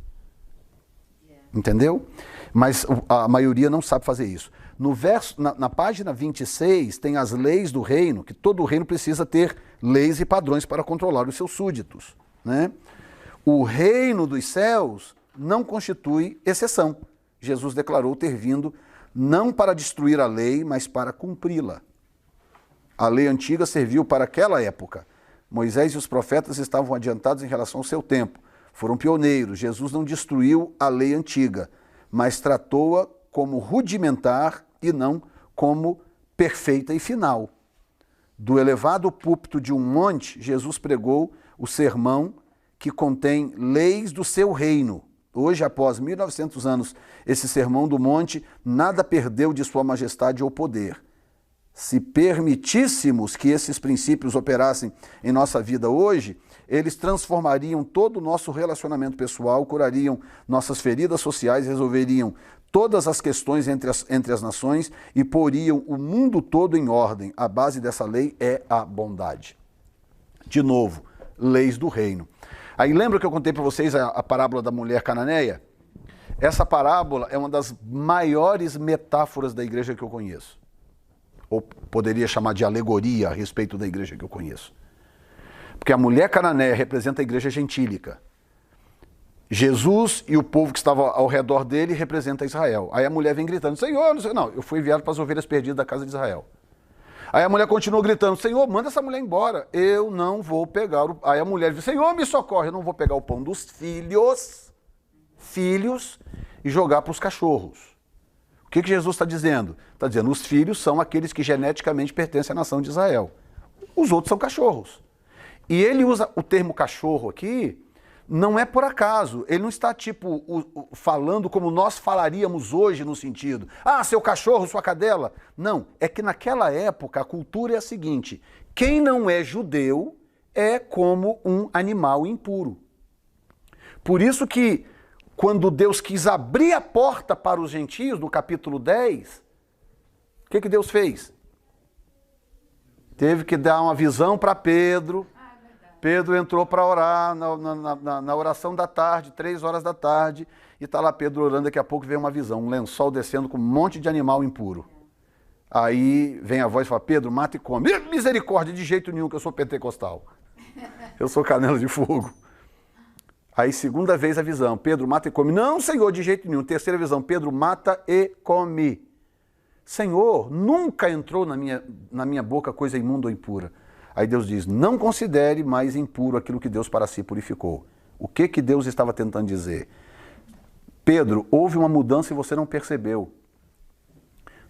[SPEAKER 1] Entendeu? Mas a maioria não sabe fazer isso. No verso, na página 26, tem as leis do reino, que todo reino precisa ter leis e padrões para controlar os seus súditos, né? O reino dos céus não constitui exceção. Jesus declarou ter vindo não para destruir a lei, mas para cumpri-la. A lei antiga serviu para aquela época. Moisés e os profetas estavam adiantados em relação ao seu tempo. Foram pioneiros. Jesus não destruiu a lei antiga, mas tratou-a como rudimentar e não como perfeita e final. Do elevado púlpito de um monte, Jesus pregou o sermão que contém leis do seu reino. Hoje, após 1900 anos, esse sermão do monte nada perdeu de sua majestade ou poder. Se permitíssemos que esses princípios operassem em nossa vida hoje, eles transformariam todo o nosso relacionamento pessoal, curariam nossas feridas sociais, resolveriam todas as questões entre as nações e poriam o mundo todo em ordem. A base dessa lei é a bondade. De novo, leis do reino. Aí lembra que eu contei para vocês a parábola da mulher cananeia? Essa parábola é uma das maiores metáforas da igreja que eu conheço. Ou poderia chamar de alegoria a respeito da igreja que eu conheço. Porque a mulher cananeia representa a igreja gentílica. Jesus e o povo que estava ao redor dele representa Israel. Aí a mulher vem gritando, Senhor, não, eu fui enviado para as ovelhas perdidas da casa de Israel. Aí a mulher continua gritando, Senhor, manda essa mulher embora, eu não vou pegar o... Aí a mulher diz, Senhor, me socorre, eu não vou pegar o pão dos filhos e jogar para os cachorros. O que Jesus está dizendo? Está dizendo, os filhos são aqueles que geneticamente pertencem à nação de Israel. Os outros são cachorros. E ele usa o termo cachorro aqui, não é por acaso. Ele não está, falando como nós falaríamos hoje no sentido, seu cachorro, sua cadela. Não, é que naquela época a cultura é a seguinte, quem não é judeu é como um animal impuro. Por isso que, quando Deus quis abrir a porta para os gentios, no capítulo 10, o que Deus fez? Teve que dar uma visão para Pedro. Pedro entrou para orar na oração da tarde, 3 horas da tarde, e está lá Pedro orando, daqui a pouco vem uma visão, um lençol descendo com um monte de animal impuro. Aí vem a voz e fala, Pedro, mata e come. Misericórdia, de jeito nenhum, que eu sou pentecostal. Eu sou canela de fogo. Aí, segunda vez a visão, Pedro, mata e come. Não, Senhor, de jeito nenhum. Terceira visão, Pedro, mata e come. Senhor, nunca entrou na minha boca coisa imunda ou impura. Aí Deus diz, não considere mais impuro aquilo que Deus para si purificou. O que Deus estava tentando dizer? Pedro, houve uma mudança e você não percebeu.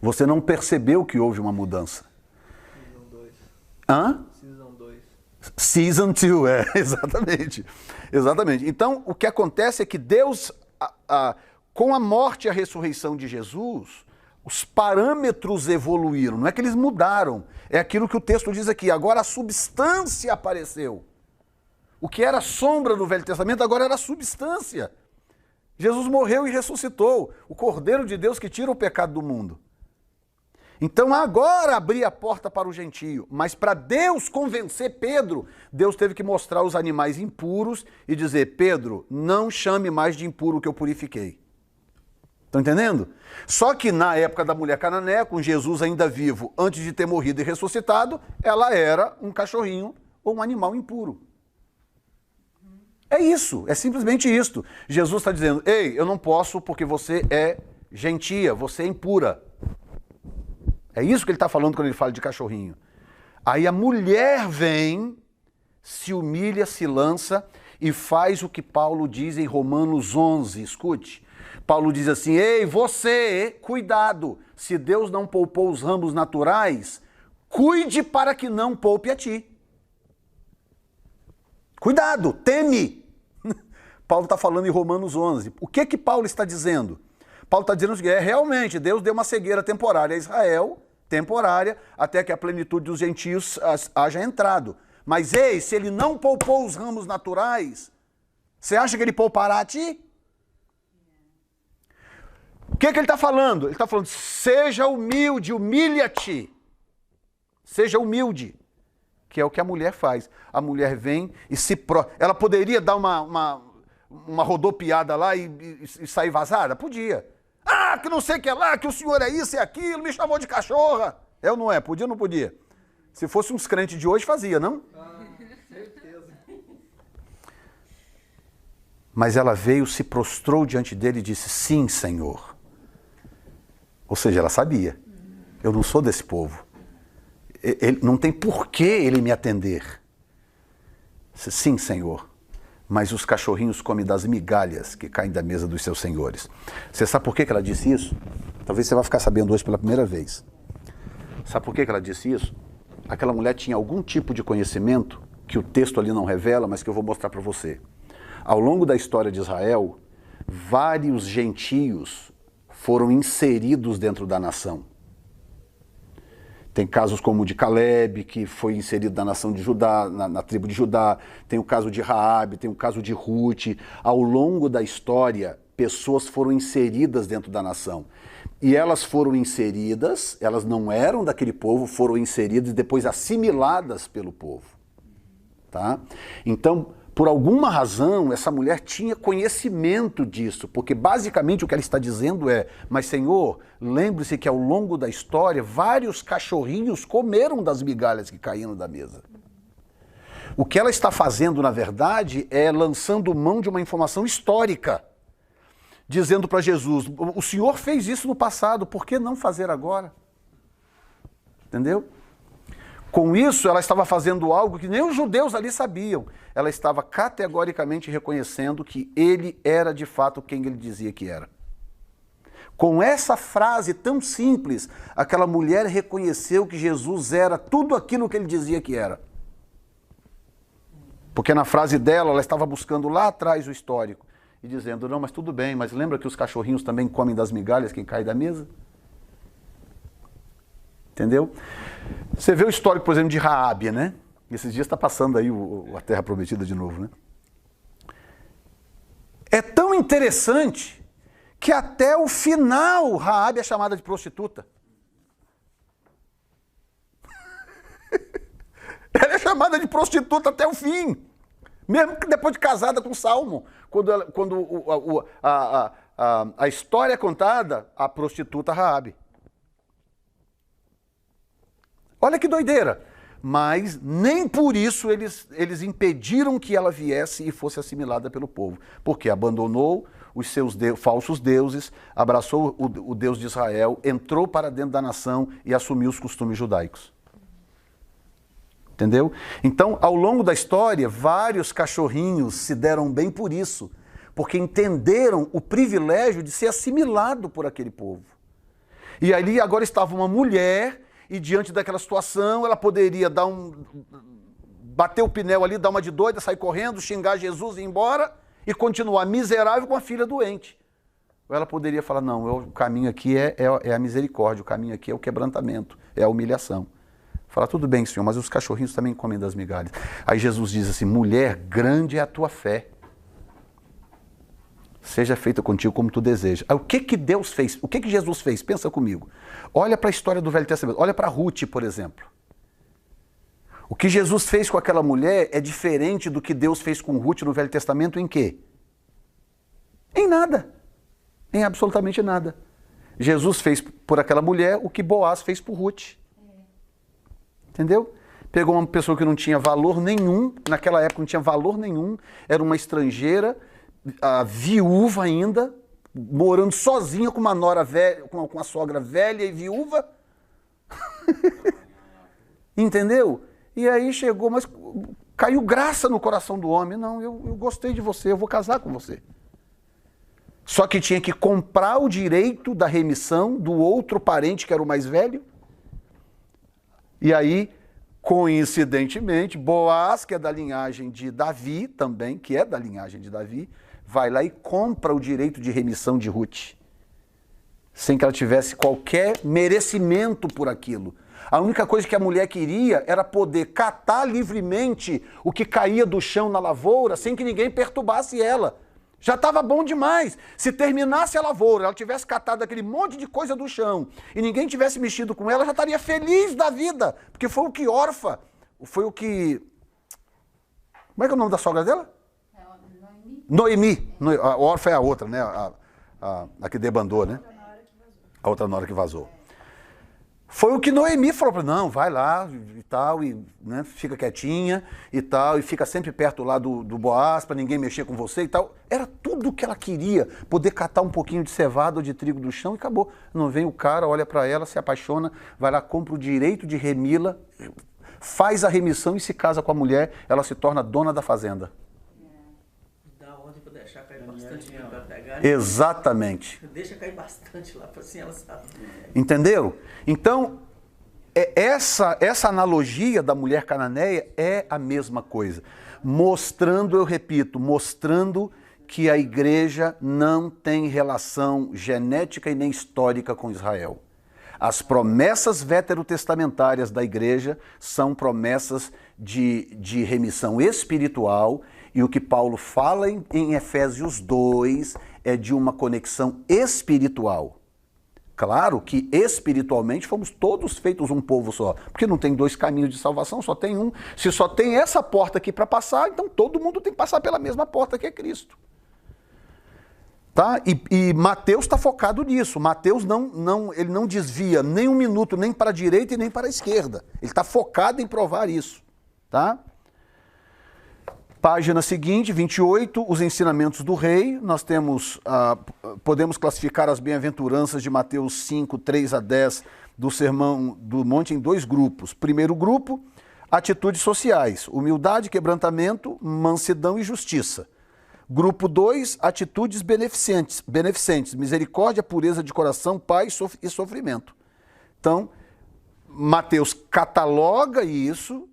[SPEAKER 1] Você não percebeu que houve uma mudança.
[SPEAKER 3] Season 2.
[SPEAKER 1] Hã?
[SPEAKER 3] Season 2.
[SPEAKER 1] Season 2, exatamente. Exatamente. Então, o que acontece é que Deus, com a morte e a ressurreição de Jesus, os parâmetros evoluíram, não é que eles mudaram, é aquilo que o texto diz aqui, agora a substância apareceu. O que era sombra no Velho Testamento, agora era substância. Jesus morreu e ressuscitou, o Cordeiro de Deus que tira o pecado do mundo. Então agora abria a porta para o gentio, mas para Deus convencer Pedro, Deus teve que mostrar os animais impuros e dizer, Pedro, não chame mais de impuro o que eu purifiquei. Estão entendendo? Só que na época da mulher cananeia, com Jesus ainda vivo, antes de ter morrido e ressuscitado, ela era um cachorrinho ou um animal impuro. É isso, é simplesmente isto. Jesus está dizendo, ei, eu não posso porque você é gentia, você é impura. É isso que ele está falando quando ele fala de cachorrinho. Aí a mulher vem, se humilha, se lança e faz o que Paulo diz em Romanos 11, escute. Paulo diz assim, ei, você, cuidado, se Deus não poupou os ramos naturais, cuide para que não poupe a ti. Cuidado, teme. Paulo está falando em Romanos 11. O que Paulo está dizendo? Paulo está dizendo que realmente Deus deu uma cegueira temporária a Israel, temporária, até que a plenitude dos gentios haja entrado. Mas ei, se ele não poupou os ramos naturais, você acha que ele poupará a ti? O que ele está falando? Ele está falando, seja humilde, humilha-te. Seja humilde. Que é o que a mulher faz. A mulher vem e ela poderia dar uma rodopiada lá e sair vazada? Podia. Que não sei o que é lá, que o senhor é isso e aquilo, me chamou de cachorra. É ou não é? Podia ou não podia? Se fosse uns crentes de hoje, fazia, não?
[SPEAKER 3] Certeza.
[SPEAKER 1] Mas ela veio, se prostrou diante dele e disse, sim, Senhor. Ou seja, ela sabia. Eu não sou desse povo. Não tem por que ele me atender. Sim, Senhor. mas os cachorrinhos comem das migalhas que caem da mesa dos seus senhores. Você sabe por que ela disse isso? Talvez você vá ficar sabendo hoje pela primeira vez. Sabe por que ela disse isso? Aquela mulher tinha algum tipo de conhecimento que o texto ali não revela, mas que eu vou mostrar para você. Ao longo da história de Israel, vários gentios foram inseridos dentro da nação. Tem casos como o de Caleb, que foi inserido na nação de Judá, na tribo de Judá. Tem o caso de Raabe, tem o caso de Ruth. Ao longo da história, pessoas foram inseridas dentro da nação. E elas foram inseridas, elas não eram daquele povo, foram inseridas e depois assimiladas pelo povo. Tá? Então, por alguma razão, essa mulher tinha conhecimento disso, porque basicamente o que ela está dizendo é: mas Senhor, lembre-se que ao longo da história, vários cachorrinhos comeram das migalhas que caíram da mesa. O que ela está fazendo, na verdade, é lançando mão de uma informação histórica, dizendo para Jesus: o Senhor fez isso no passado, por que não fazer agora? Entendeu? Com isso, ela estava fazendo algo que nem os judeus ali sabiam. Ela estava categoricamente reconhecendo que ele era de fato quem ele dizia que era. Com essa frase tão simples, aquela mulher reconheceu que Jesus era tudo aquilo que ele dizia que era. Porque na frase dela, ela estava buscando lá atrás o histórico e dizendo: não, mas tudo bem, mas lembra que os cachorrinhos também comem das migalhas que caem da mesa? Entendeu? Você vê o histórico, por exemplo, de Raabe, né? Esses dias está passando aí a Terra Prometida de novo, né? É tão interessante que até o final Raabe é chamada de prostituta. Ela é chamada de prostituta até o fim. Mesmo que depois de casada com Salmo. Quando a história é contada, a prostituta Raabe. Olha que doideira. Mas nem por isso eles impediram que ela viesse e fosse assimilada pelo povo. Porque abandonou os seus falsos deuses, abraçou o Deus de Israel, entrou para dentro da nação e assumiu os costumes judaicos. Entendeu? Então, ao longo da história, vários cachorrinhos se deram bem por isso. Porque entenderam o privilégio de ser assimilado por aquele povo. E ali agora estava uma mulher... E diante daquela situação, ela poderia bater o pneu ali, dar uma de doida, sair correndo, xingar Jesus e ir embora e continuar miserável com a filha doente. Ou ela poderia falar: não, o caminho aqui é a misericórdia, o caminho aqui é o quebrantamento, é a humilhação. Falar: tudo bem, Senhor, mas os cachorrinhos também comem das migalhas. Aí Jesus diz assim: mulher, grande é a tua fé. Seja feita contigo como tu desejas. Aí, o que Deus fez? O que Jesus fez? Pensa comigo. Olha para a história do Velho Testamento. Olha para Ruth, por exemplo. O que Jesus fez com aquela mulher é diferente do que Deus fez com Ruth no Velho Testamento em quê? Em nada. Em absolutamente nada. Jesus fez por aquela mulher o que Boaz fez por Ruth. Entendeu? Pegou uma pessoa que não tinha valor nenhum, naquela época não tinha valor nenhum, era uma estrangeira, a viúva ainda, morando sozinha com uma nora velha, com a sogra velha e viúva. Entendeu? E aí chegou, mas caiu graça no coração do homem. Não, eu gostei de você, eu vou casar com você. Só que tinha que comprar o direito da remissão do outro parente, que era o mais velho. E aí, coincidentemente, Boaz, que é da linhagem de Davi também, que é da linhagem de Davi, vai lá e compra o direito de remissão de Ruth, sem que ela tivesse qualquer merecimento por aquilo. A única coisa que a mulher queria era poder catar livremente o que caía do chão na lavoura, sem que ninguém perturbasse ela. Já estava bom demais. Se terminasse a lavoura, ela tivesse catado aquele monte de coisa do chão e ninguém tivesse mexido com ela, já estaria feliz da vida, porque foi o que Orfa, foi o que... Como é que é o nome da sogra dela? Noemi. A Orfa é a outra, né? A que debandou, né? A outra nora que vazou. Foi o que Noemi falou para não, vai lá e tal, e né, fica quietinha e tal, e fica sempre perto lá do Boaz para ninguém mexer com você e tal. Era tudo o que ela queria, poder catar um pouquinho de cevada ou de trigo do chão e acabou. Não vem o cara, olha para ela, se apaixona, vai lá, compra o direito de remi-la, faz a remissão e se casa com a mulher, ela se torna dona da fazenda.
[SPEAKER 3] deixar cair bastante aqui pra pegar.
[SPEAKER 1] Exatamente.
[SPEAKER 3] Deixa cair bastante lá, assim ela sabe.
[SPEAKER 1] Entenderam? Então, essa analogia da mulher cananeia é a mesma coisa. Mostrando, eu repito, mostrando que a igreja não tem relação genética e nem histórica com Israel. As promessas veterotestamentárias da igreja são promessas de remissão espiritual, e o que Paulo fala em Efésios 2 é de uma conexão espiritual. Claro que espiritualmente fomos todos feitos um povo só, porque não tem dois caminhos de salvação, só tem um. Se só tem essa porta aqui para passar, então todo mundo tem que passar pela mesma porta que é Cristo. Tá? E Mateus está focado nisso. Mateus ele não desvia nem um minuto, nem para a direita e nem para a esquerda. Ele está focado em provar isso. Tá? Página seguinte, 28, os ensinamentos do rei. Nós temos, podemos classificar as bem-aventuranças de Mateus 5, 3 a 10 do Sermão do Monte em dois grupos. Primeiro grupo, atitudes sociais, humildade, quebrantamento, mansidão e justiça. Grupo 2, atitudes beneficentes, misericórdia, pureza de coração, paz e sofrimento. Então, Mateus cataloga isso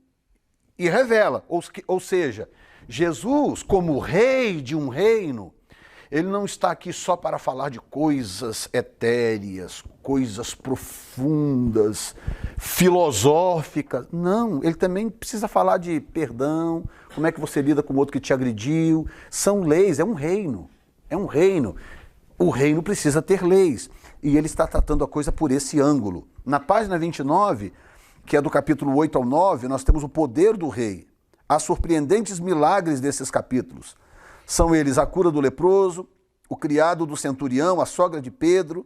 [SPEAKER 1] e revela, ou seja, Jesus, como rei de um reino, ele não está aqui só para falar de coisas etéreas, coisas profundas, filosóficas. Não, ele também precisa falar de perdão, como é que você lida com o outro que te agrediu. São leis, é um reino, é um reino. O reino precisa ter leis, e ele está tratando a coisa por esse ângulo. Na página 29, que é do capítulo 8 ao 9, nós temos o poder do rei. Há surpreendentes milagres desses capítulos. São eles a cura do leproso, o criado do centurião, a sogra de Pedro,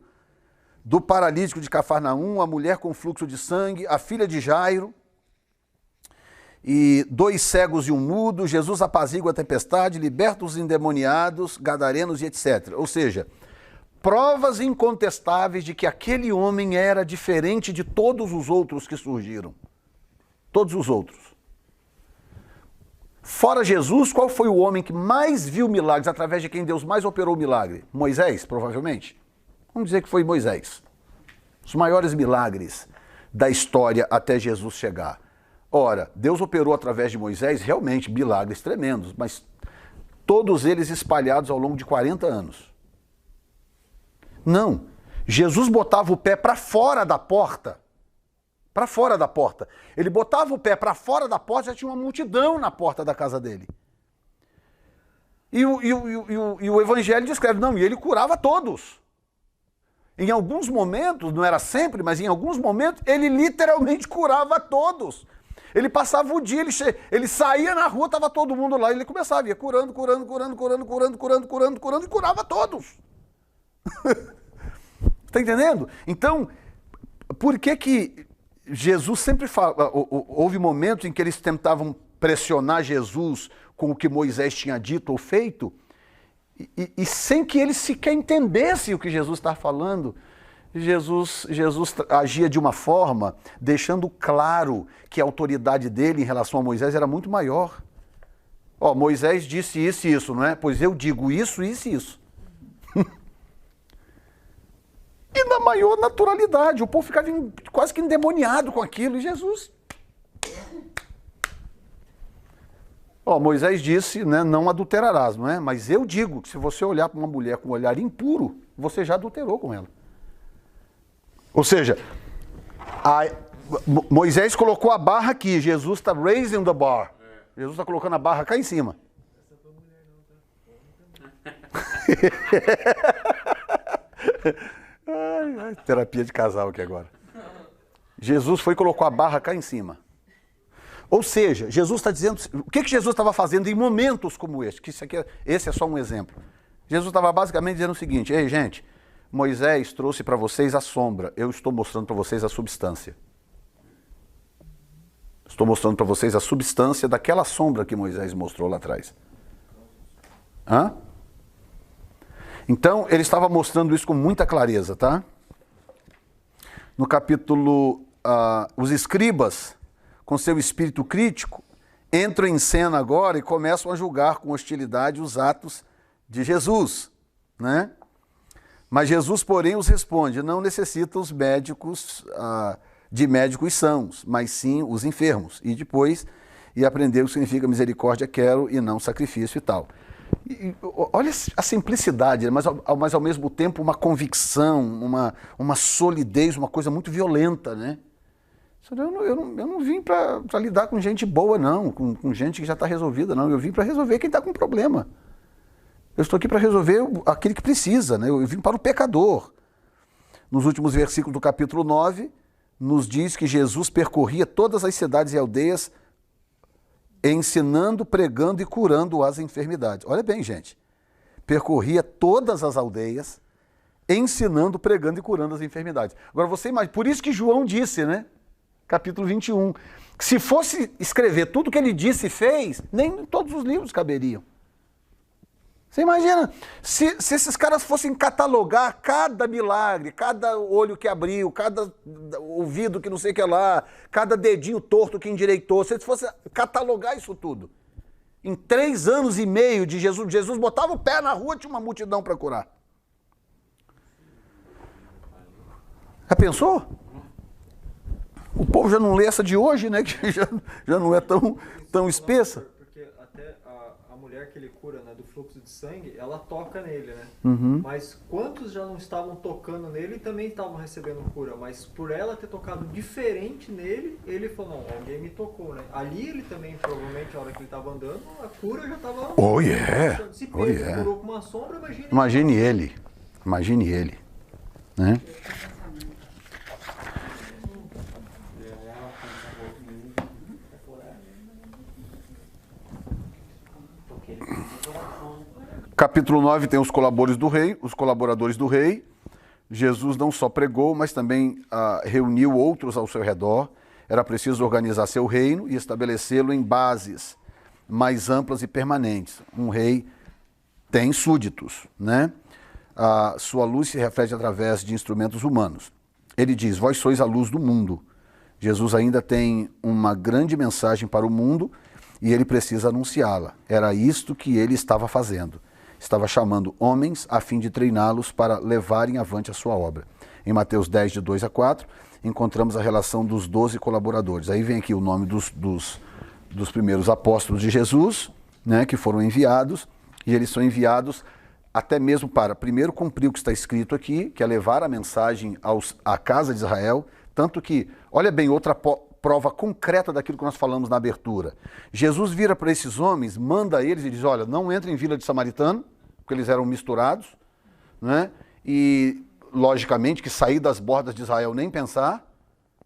[SPEAKER 1] do paralítico de Cafarnaum, a mulher com fluxo de sangue, a filha de Jairo, e 2 cegos e um mudo, Jesus apazigua a tempestade, liberta os endemoniados, gadarenos e etc. Ou seja, provas incontestáveis de que aquele homem era diferente de todos os outros que surgiram. Todos os outros. Fora Jesus, qual foi o homem que mais viu milagres, através de quem Deus mais operou o milagre? Moisés, provavelmente? Vamos dizer que foi Moisés. Os maiores milagres da história até Jesus chegar. Ora, Deus operou através de Moisés realmente milagres tremendos, mas todos eles espalhados ao longo de 40 anos. Não, Jesus botava o pé para fora da porta. Para fora da porta. Ele botava o pé para fora da porta, já tinha uma multidão na porta da casa dele. E o Evangelho descreve, não, e ele curava todos. Em alguns momentos, não era sempre, mas em alguns momentos, ele literalmente curava todos. Ele passava o dia, ele saía na rua, estava todo mundo lá, e ele começava, ia curando, e curava todos. Está entendendo? Então, por que Jesus sempre fala, houve momentos em que eles tentavam pressionar Jesus com o que Moisés tinha dito ou feito, e sem que eles sequer entendessem o que Jesus estava falando, Jesus agia de uma forma, deixando claro que a autoridade dele em relação a Moisés era muito maior. Moisés disse isso e isso, não é? Pois eu digo isso, isso e isso. E na maior naturalidade, o povo ficava quase que endemoniado com aquilo, e Jesus... Moisés disse, né, não adulterarás, não é? Mas eu digo que se você olhar para uma mulher com um olhar impuro, você já adulterou com ela. Ou seja, Moisés colocou a barra aqui, Jesus está raising the bar. Jesus está colocando a barra cá em cima. Terapia de casal aqui agora. Jesus foi e colocou a barra cá em cima. Ou seja, Jesus está dizendo... O que Jesus estava fazendo em momentos como este? Que esse é só um exemplo. Jesus estava basicamente dizendo o seguinte: ei, gente, Moisés trouxe para vocês a sombra, eu estou mostrando para vocês a substância. Estou mostrando para vocês a substância daquela sombra que Moisés mostrou lá atrás. Hã? Então, ele estava mostrando isso com muita clareza, tá? No capítulo, os escribas, com seu espírito crítico, entram em cena agora e começam a julgar com hostilidade os atos de Jesus, né? Mas Jesus, porém, os responde, não necessita os médicos de médicos sãos, mas sim os enfermos. E depois, aprendeu o que significa misericórdia quero e não sacrifício e tal. Olha a simplicidade, mas ao mesmo tempo uma convicção, uma solidez, uma coisa muito violenta, né? Eu não vim para lidar com gente boa, não, com gente que já está resolvida, não. Eu vim para resolver quem está com problema. Eu estou aqui para resolver aquele que precisa, né? Eu vim para o pecador. Nos últimos versículos do capítulo 9, nos diz que Jesus percorria todas as cidades e aldeias, ensinando, pregando e curando as enfermidades. Olha bem, gente. Percorria todas as aldeias, ensinando, pregando e curando as enfermidades. Agora você imagina, por isso que João disse, né? Capítulo 21, que se fosse escrever tudo que ele disse e fez, nem todos os livros caberiam. Você imagina, se esses caras fossem catalogar cada milagre, cada olho que abriu, cada ouvido que não sei o que lá, cada dedinho torto que endireitou, se eles fossem catalogar isso tudo. Em 3 anos e meio de Jesus botava o pé na rua, tinha uma multidão para curar. Já pensou? O povo já não lê essa de hoje, né? Que já não é tão espessa.
[SPEAKER 4] Porque até a mulher que ele cura, né, do fluxo de sangue, ela toca nele, né?
[SPEAKER 1] Uhum.
[SPEAKER 4] Mas quantos já não estavam tocando nele e também estavam recebendo cura? Mas por ela ter tocado diferente nele, ele falou, não, alguém me tocou, né? Ali ele também, provavelmente, a hora que ele estava andando, a cura já estava...
[SPEAKER 1] Oh, yeah!
[SPEAKER 4] Se Pedro curou com uma sombra,
[SPEAKER 1] Imagine ele. Imagine ele. Né? Capítulo 9 tem os colaboradores do rei. Jesus não só pregou, mas também reuniu outros ao seu redor. Era preciso organizar seu reino e estabelecê-lo em bases mais amplas e permanentes. Um rei tem súditos, né? Sua luz se reflete através de instrumentos humanos. Ele diz, vós sois a luz do mundo. Jesus ainda tem uma grande mensagem para o mundo e ele precisa anunciá-la. Era isto que ele estava fazendo. Estava chamando homens a fim de treiná-los para levarem avante a sua obra. Em Mateus 10, de 2 a 4, encontramos a relação dos 12 colaboradores. Aí vem aqui o nome dos primeiros apóstolos de Jesus, né, que foram enviados, e eles são enviados até mesmo para, primeiro, cumprir o que está escrito aqui, que é levar a mensagem à casa de Israel, tanto que, olha bem, outra prova concreta daquilo que nós falamos na abertura. Jesus vira para esses homens, manda eles e diz, olha, não entrem em vila de samaritano, porque eles eram misturados, né? E, logicamente, que sair das bordas de Israel nem pensar,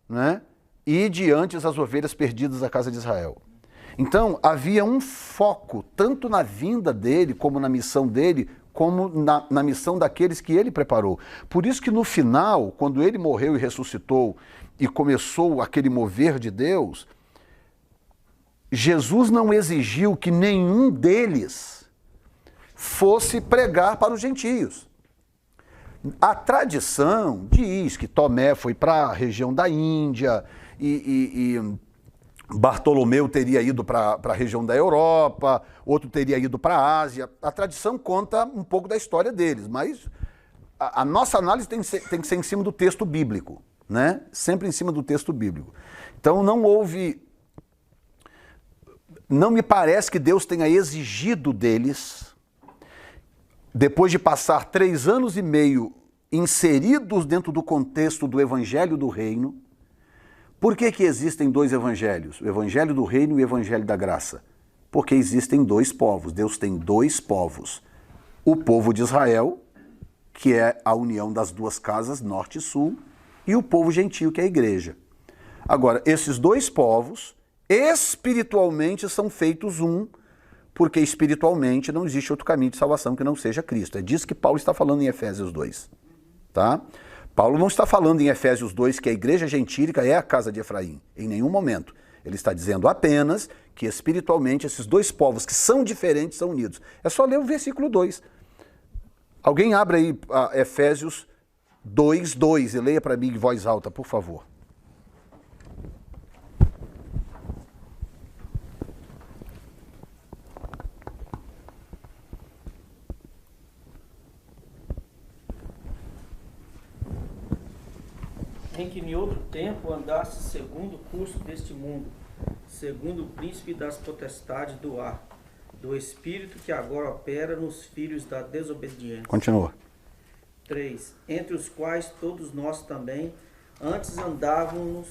[SPEAKER 1] né? E diante as ovelhas perdidas da casa de Israel. Então, havia um foco, tanto na vinda dele, como na missão dele, como na missão daqueles que ele preparou. Por isso que no final, quando ele morreu e ressuscitou, e começou aquele mover de Deus, Jesus não exigiu que nenhum deles fosse pregar para os gentios. A tradição diz que Tomé foi para a região da Índia e Bartolomeu teria ido para a região da Europa, outro teria ido para a Ásia. A tradição conta um pouco da história deles, mas a nossa análise tem que ser em cima do texto bíblico, né? Sempre em cima do texto bíblico. Então não me parece que Deus tenha exigido deles, depois de passar 3 anos e meio inseridos dentro do contexto do Evangelho do Reino. Por que existem 2 evangelhos? O Evangelho do Reino e o Evangelho da Graça. Porque existem 2 povos. Deus tem 2 povos. O povo de Israel, que é a união das 2 casas, norte e sul, e o povo gentio, que é a igreja. Agora, esses 2 povos, espiritualmente, são feitos um, porque espiritualmente não existe outro caminho de salvação que não seja Cristo. É disso que Paulo está falando em Efésios 2. Tá? Paulo não está falando em Efésios 2 que a igreja gentílica é a casa de Efraim, em nenhum momento. Ele está dizendo apenas que espiritualmente esses 2 povos que são diferentes são unidos. É só ler o versículo 2. Alguém abre aí Efésios 2:2 e leia para mim em voz alta, por favor.
[SPEAKER 3] em que em outro tempo andaste segundo o curso deste mundo, segundo o príncipe das potestades do ar, do espírito que agora opera nos filhos da desobediência.
[SPEAKER 1] Continua.
[SPEAKER 3] 3. Entre os quais todos nós também antes andávamos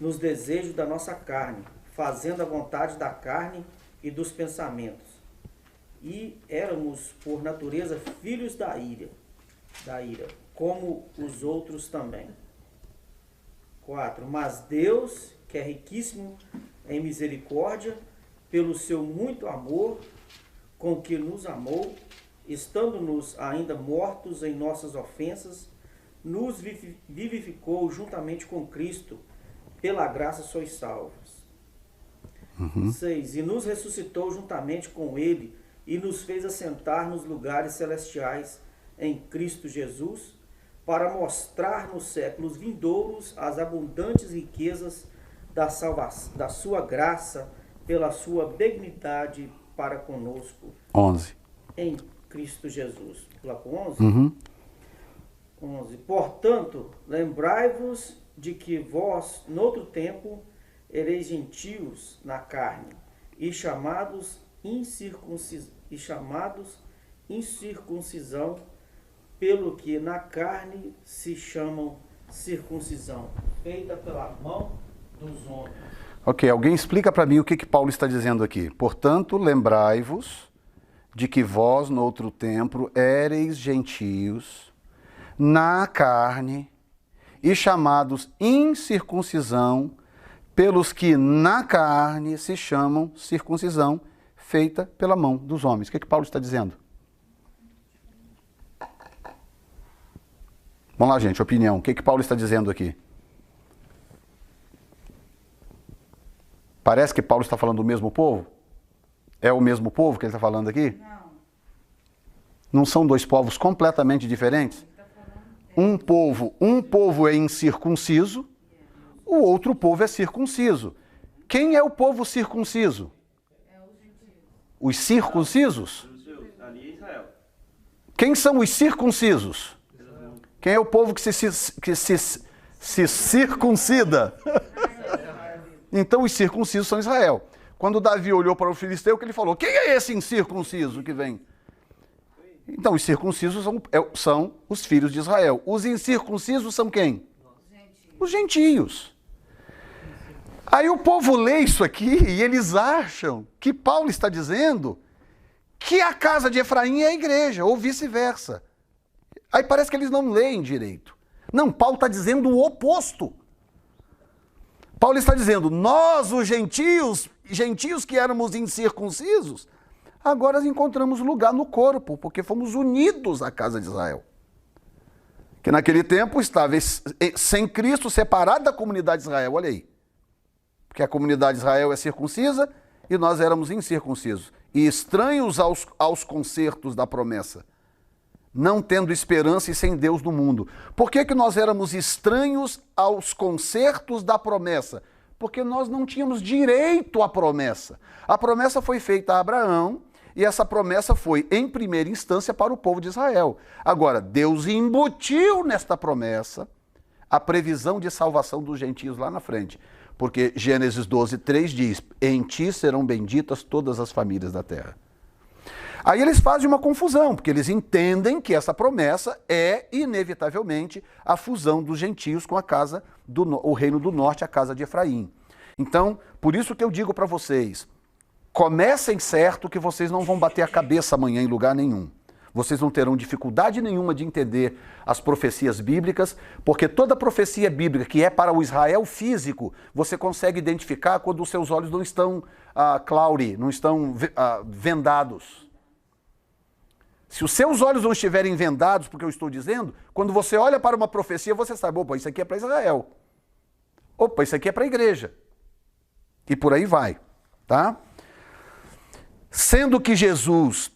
[SPEAKER 3] nos desejos da nossa carne, fazendo a vontade da carne e dos pensamentos. E éramos, por natureza, filhos da ira, como os outros também. 4. Mas Deus, que é riquíssimo em misericórdia, pelo seu muito amor com que nos amou, estando-nos ainda mortos em nossas ofensas, nos vivificou juntamente com Cristo, pela graça sois salvos. 6. E nos ressuscitou juntamente com Ele, e nos fez assentar nos lugares celestiais em Cristo Jesus, para mostrar nos séculos vindouros as abundantes riquezas da sua graça, pela sua benignidade para conosco.
[SPEAKER 1] 11.
[SPEAKER 3] Em Cristo Jesus. Lá com 11? 11. Portanto, lembrai-vos de que vós, noutro tempo, ereis gentios na carne, e chamados incircuncisão, pelo que na carne se chamam circuncisão, feita pela mão dos homens.
[SPEAKER 1] Ok, alguém explica para mim o que Paulo está dizendo aqui. Portanto, lembrai-vos de que vós, no outro tempo, éreis gentios na carne e chamados incircuncisão, pelos que na carne se chamam circuncisão, feita pela mão dos homens. O que Paulo está dizendo? Vamos lá, gente, opinião. O que Paulo está dizendo aqui? Parece que Paulo está falando do mesmo povo? É o mesmo povo que ele está falando aqui?
[SPEAKER 2] Não.
[SPEAKER 1] Não são dois povos completamente diferentes? Um povo é incircunciso, o outro povo é circunciso. Quem é o povo circunciso? Os circuncisos?
[SPEAKER 3] Ali é Israel.
[SPEAKER 1] Quem são os circuncisos? Quem é o povo que se circuncida? Então os circuncisos são Israel. Quando Davi olhou para o filisteu, que ele falou: quem é esse incircunciso que vem? Então os circuncisos são os filhos de Israel. Os incircuncisos são quem? Os gentios. Aí o povo lê isso aqui e eles acham que Paulo está dizendo que a casa de Efraim é a igreja, ou vice-versa. Aí parece que eles não leem direito. Não, Paulo está dizendo o oposto. Paulo está dizendo, nós, os gentios que éramos incircuncisos, agora encontramos lugar no corpo, porque fomos unidos à casa de Israel. Que naquele tempo estava sem Cristo, separado da comunidade de Israel, olha aí. Porque a comunidade de Israel é circuncisa e nós éramos incircuncisos. E estranhos aos concertos da promessa, não tendo esperança e sem Deus no mundo. Por que nós éramos estranhos aos concertos da promessa? Porque nós não tínhamos direito à promessa. A promessa foi feita a Abraão e essa promessa foi, em primeira instância, para o povo de Israel. Agora, Deus embutiu nesta promessa a previsão de salvação dos gentios lá na frente. Porque Gênesis 12:3 diz, em ti serão benditas todas as famílias da terra. Aí eles fazem uma confusão, porque eles entendem que essa promessa é, inevitavelmente, a fusão dos gentios com o reino do norte, a casa de Efraim. Então, por isso que eu digo para vocês, comecem certo que vocês não vão bater a cabeça amanhã em lugar nenhum. Vocês não terão dificuldade nenhuma de entender as profecias bíblicas, porque toda profecia bíblica que é para o Israel físico, você consegue identificar quando os seus olhos não estão não estão vendados. Se os seus olhos não estiverem vendados, porque eu estou dizendo, quando você olha para uma profecia, você sabe, opa, isso aqui é para Israel. Opa, isso aqui é para a igreja. E por aí vai, tá? Sendo que Jesus,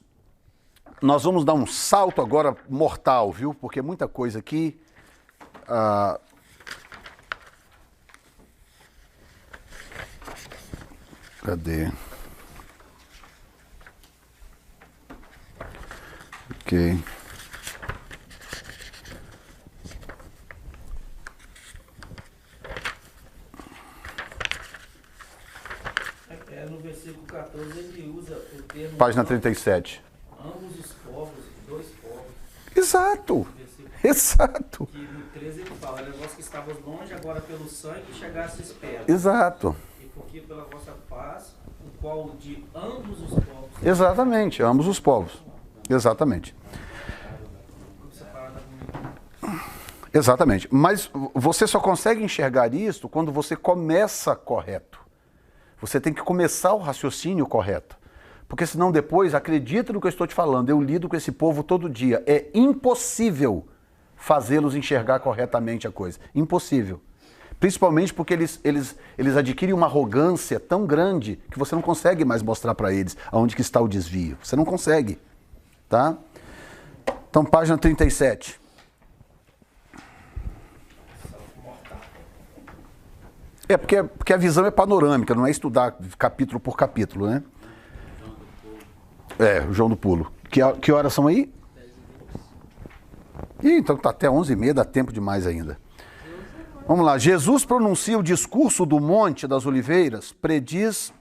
[SPEAKER 1] nós vamos dar um salto agora mortal, viu? Porque muita coisa aqui... Cadê? Ok.
[SPEAKER 3] ele usa o termo...
[SPEAKER 1] Página 37.
[SPEAKER 3] Ambos os povos, dois povos.
[SPEAKER 1] Exato. Exato.
[SPEAKER 3] Que no 13 ele fala, vós que estavas longe, agora pelo sangue chegastes perto.
[SPEAKER 1] Exato.
[SPEAKER 3] E porque pela vossa paz, o qual de ambos os povos...
[SPEAKER 1] Exatamente, ambos os povos. Exatamente. Exatamente. Mas você só consegue enxergar isso quando você começa correto. Você tem que começar o raciocínio correto. Porque senão depois, acredita no que eu estou te falando, eu lido com esse povo todo dia. É impossível fazê-los enxergar corretamente a coisa. Impossível. Principalmente porque eles adquirem uma arrogância tão grande que você não consegue mais mostrar para eles aonde que está o desvio. Você não consegue. Tá? Então, página 37. Porque a visão é panorâmica, não é estudar capítulo por capítulo, né? É, o João do Pulo. Que horas são aí? Ih, então tá até 11h30, dá tempo demais ainda. Vamos lá. Jesus pronuncia o discurso do Monte das Oliveiras, prediz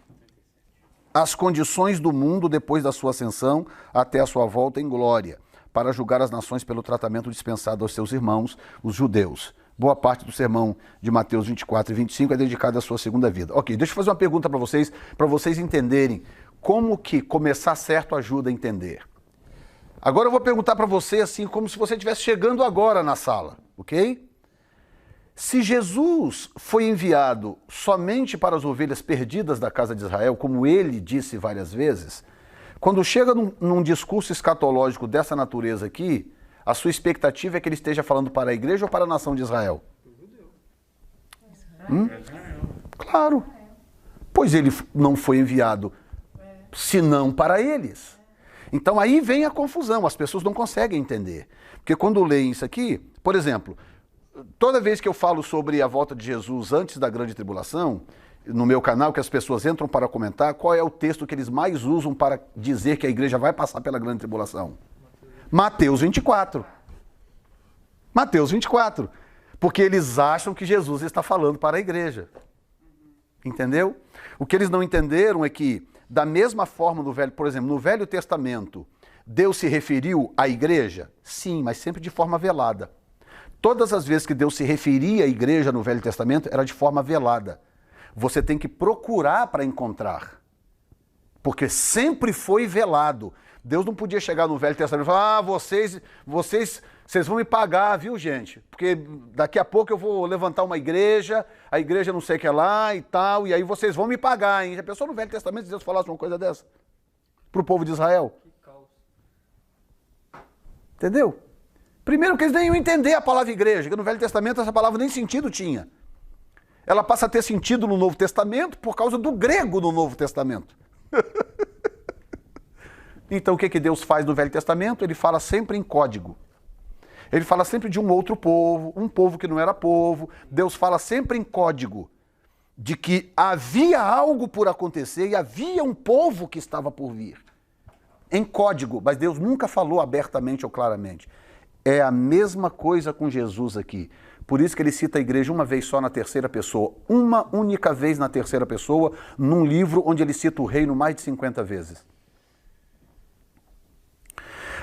[SPEAKER 1] as condições do mundo depois da sua ascensão até a sua volta em glória, para julgar as nações pelo tratamento dispensado aos seus irmãos, os judeus. Boa parte do sermão de Mateus 24 e 25 é dedicada à sua segunda vida. Ok, deixa eu fazer uma pergunta para vocês entenderem como que começar certo ajuda a entender. Agora eu vou perguntar para você assim, como se você estivesse chegando agora na sala, ok? Se Jesus foi enviado somente para as ovelhas perdidas da casa de Israel, como ele disse várias vezes, quando chega num discurso escatológico dessa natureza aqui, a sua expectativa é que ele esteja falando para a igreja ou para a nação de Israel? Claro. Pois ele não foi enviado senão para eles. Então aí vem a confusão, as pessoas não conseguem entender. Porque quando leem isso aqui, por exemplo, toda vez que eu falo sobre a volta de Jesus antes da grande tribulação, no meu canal, que as pessoas entram para comentar, qual é o texto que eles mais usam para dizer que a igreja vai passar pela grande tribulação? Mateus 24. Mateus 24. Porque eles acham que Jesus está falando para a igreja. Entendeu? O que eles não entenderam é que, da mesma forma, por exemplo, no Velho Testamento, Deus se referiu à igreja? Sim, mas sempre de forma velada. Todas as vezes que Deus se referia à igreja no Velho Testamento, era de forma velada. Você tem que procurar para encontrar. Porque sempre foi velado. Deus não podia chegar no Velho Testamento e falar, vocês vão me pagar, viu, gente? Porque daqui a pouco eu vou levantar uma igreja, a igreja não sei o que lá e tal, e aí vocês vão me pagar, hein? Já pensou no Velho Testamento se Deus falasse uma coisa dessa? Para o povo de Israel? Entendeu? Primeiro que eles nem iam entender a palavra igreja, que no Velho Testamento essa palavra nem sentido tinha. Ela passa a ter sentido no Novo Testamento por causa do grego no Novo Testamento. Então o que Deus faz no Velho Testamento? Ele fala sempre em código. Ele fala sempre de um outro povo, um povo que não era povo. Deus fala sempre em código de que havia algo por acontecer e havia um povo que estava por vir. Em código, mas Deus nunca falou abertamente ou claramente. É a mesma coisa com Jesus aqui. Por isso que ele cita a igreja uma vez só na terceira pessoa, uma única vez na terceira pessoa, num livro onde ele cita o reino mais de 50 vezes.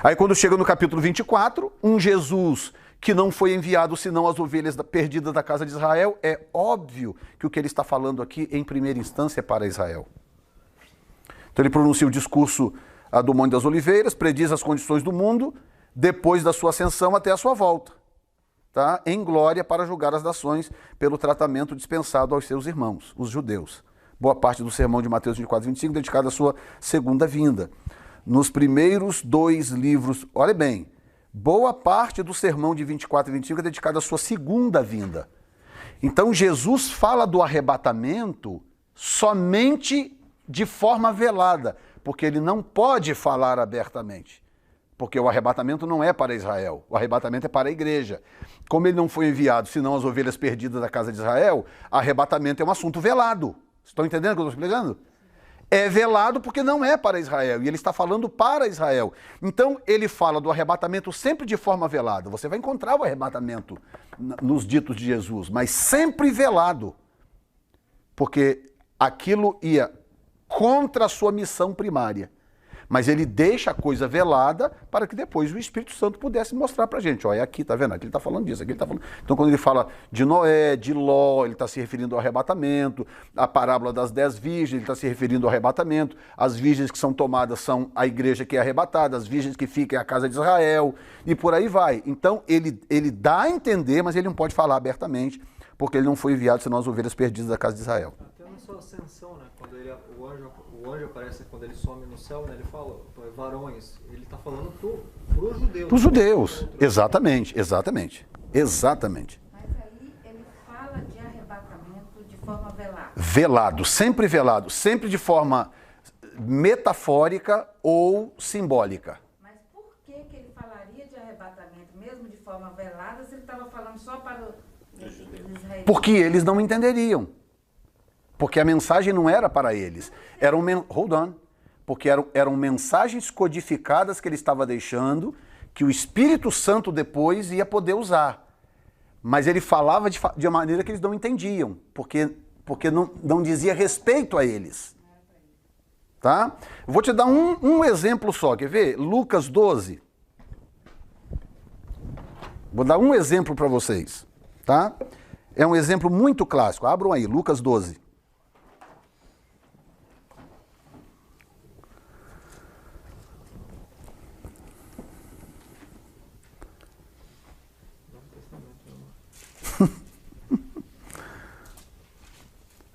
[SPEAKER 1] Aí quando chega no capítulo 24, um Jesus que não foi enviado senão as ovelhas perdidas da casa de Israel, é óbvio que o que ele está falando aqui em primeira instância é para Israel. Então ele pronuncia o discurso do Monte das Oliveiras, prediz as condições do mundo, depois da sua ascensão até a sua volta, tá? Em glória para julgar as nações pelo tratamento dispensado aos seus irmãos, os judeus. Boa parte do sermão de Mateus 24 e 25 dedicado à sua segunda vinda. Nos primeiros 2 livros, olha bem, boa parte do sermão de 24 e 25 é dedicado à sua segunda vinda. Então Jesus fala do arrebatamento somente de forma velada, porque ele não pode falar abertamente. Porque o arrebatamento não é para Israel, o arrebatamento é para a igreja. Como ele não foi enviado, senão as ovelhas perdidas da casa de Israel, arrebatamento é um assunto velado. Estão entendendo o que eu estou explicando? É velado porque não é para Israel, e ele está falando para Israel. Então, ele fala do arrebatamento sempre de forma velada. Você vai encontrar o arrebatamento nos ditos de Jesus, mas sempre velado. Porque aquilo ia contra a sua missão primária. Mas ele deixa a coisa velada para que depois o Espírito Santo pudesse mostrar para a gente. Ó, é aqui, tá vendo? Aqui ele está falando disso, aqui ele está falando. Então, quando ele fala de Noé, de Ló, ele está se referindo ao arrebatamento. A parábola das 10 virgens, ele está se referindo ao arrebatamento. As virgens que são tomadas são a igreja que é arrebatada, as virgens que ficam é a casa de Israel, e por aí vai. Então, ele dá a entender, mas ele não pode falar abertamente, porque ele não foi enviado senão as ovelhas perdidas da casa de Israel.
[SPEAKER 4] Até na sua ascensão, né? Quando o anjo aparece, quando ele some no céu, né? Ele fala, varões, ele está falando para os judeus.
[SPEAKER 1] Para os judeus, exatamente, exatamente, exatamente.
[SPEAKER 2] Mas aí ele fala de arrebatamento de forma velada.
[SPEAKER 1] Velado, sempre de forma metafórica ou simbólica.
[SPEAKER 2] Mas por que ele falaria de arrebatamento, mesmo de forma velada, se ele estava falando só para os israelitas?
[SPEAKER 1] Porque eles não entenderiam. Porque a mensagem não era para eles. Porque eram mensagens codificadas que ele estava deixando, que o Espírito Santo depois ia poder usar. Mas ele falava de uma maneira que eles não entendiam, porque não dizia respeito a eles. Tá? Vou te dar um exemplo só, quer ver? Lucas 12. Vou dar um exemplo para vocês. Tá? É um exemplo muito clássico. Abram aí, Lucas 12.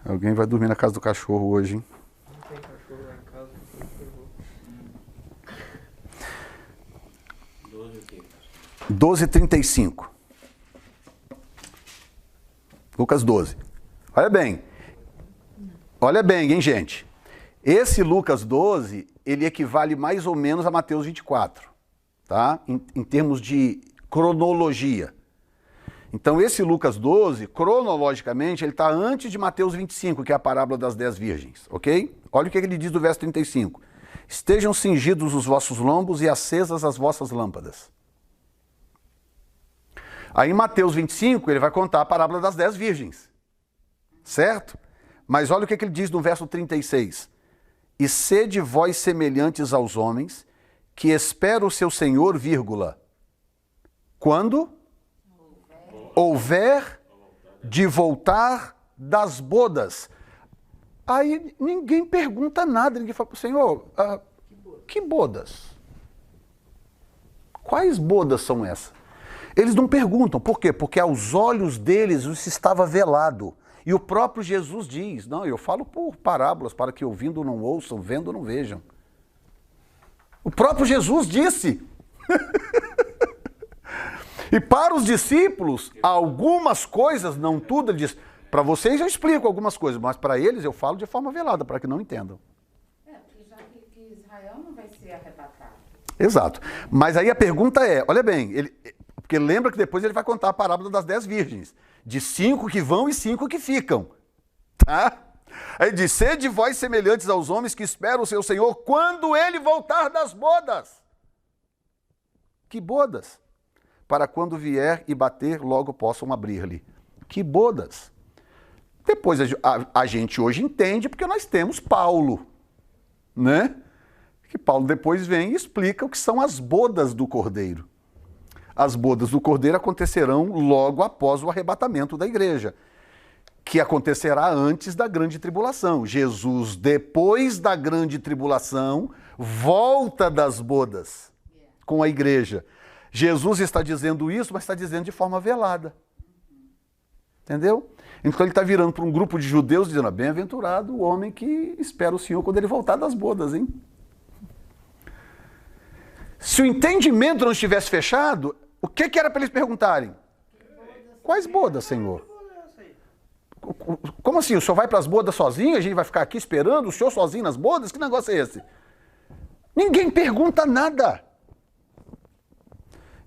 [SPEAKER 1] Alguém vai dormir na casa do cachorro hoje, hein?
[SPEAKER 4] Não tem cachorro lá em casa, eu vou.
[SPEAKER 1] 12:35. Lucas 12. Olha bem, hein, gente? Esse Lucas 12, ele equivale mais ou menos a Mateus 24, tá? Em termos de cronologia. Então, esse Lucas 12, cronologicamente, ele está antes de Mateus 25, que é a parábola das 10 virgens, ok? Olha o que ele diz do verso 35. Estejam cingidos os vossos lombos e acesas as vossas lâmpadas. Aí, em Mateus 25, ele vai contar a parábola das 10 virgens, certo? Mas olha o que ele diz no verso 36. E sede vós semelhantes aos homens, que espera o seu Senhor, vírgula, quando houver de voltar das bodas. Aí ninguém pergunta nada, ninguém fala, Senhor, que bodas? Quais bodas são essas? Eles não perguntam, por quê? Porque aos olhos deles isso estava velado. E o próprio Jesus diz, não, eu falo por parábolas, para que ouvindo não ouçam, vendo não vejam. O próprio Jesus disse. E para os discípulos, algumas coisas, não tudo, ele diz, para vocês eu explico algumas coisas, mas para eles eu falo de forma velada, para que não entendam.
[SPEAKER 2] Porque já que Israel não vai ser arrebatado.
[SPEAKER 1] Exato. Mas aí a pergunta é, olha bem, porque lembra que depois ele vai contar a parábola das 10 virgens, de 5 que vão e 5 que ficam. Tá? Aí diz, sede vós semelhantes aos homens que esperam o seu Senhor quando ele voltar das bodas. Que bodas? Para quando vier e bater, logo possam abrir-lhe. Que bodas! Depois a gente hoje entende porque nós temos Paulo, né? Que Paulo depois vem e explica o que são as bodas do Cordeiro. As bodas do Cordeiro acontecerão logo após o arrebatamento da igreja, que acontecerá antes da grande tribulação. Jesus, depois da grande tribulação, volta das bodas com a igreja. Jesus está dizendo isso, mas está dizendo de forma velada. Entendeu? Então ele está virando para um grupo de judeus dizendo, bem-aventurado o homem que espera o Senhor quando ele voltar das bodas, hein? Se o entendimento não estivesse fechado, o que era para eles perguntarem? Quais bodas, Senhor? Como assim? O senhor vai para as bodas sozinho? A gente vai ficar aqui esperando o senhor sozinho nas bodas? Que negócio é esse? Ninguém pergunta nada.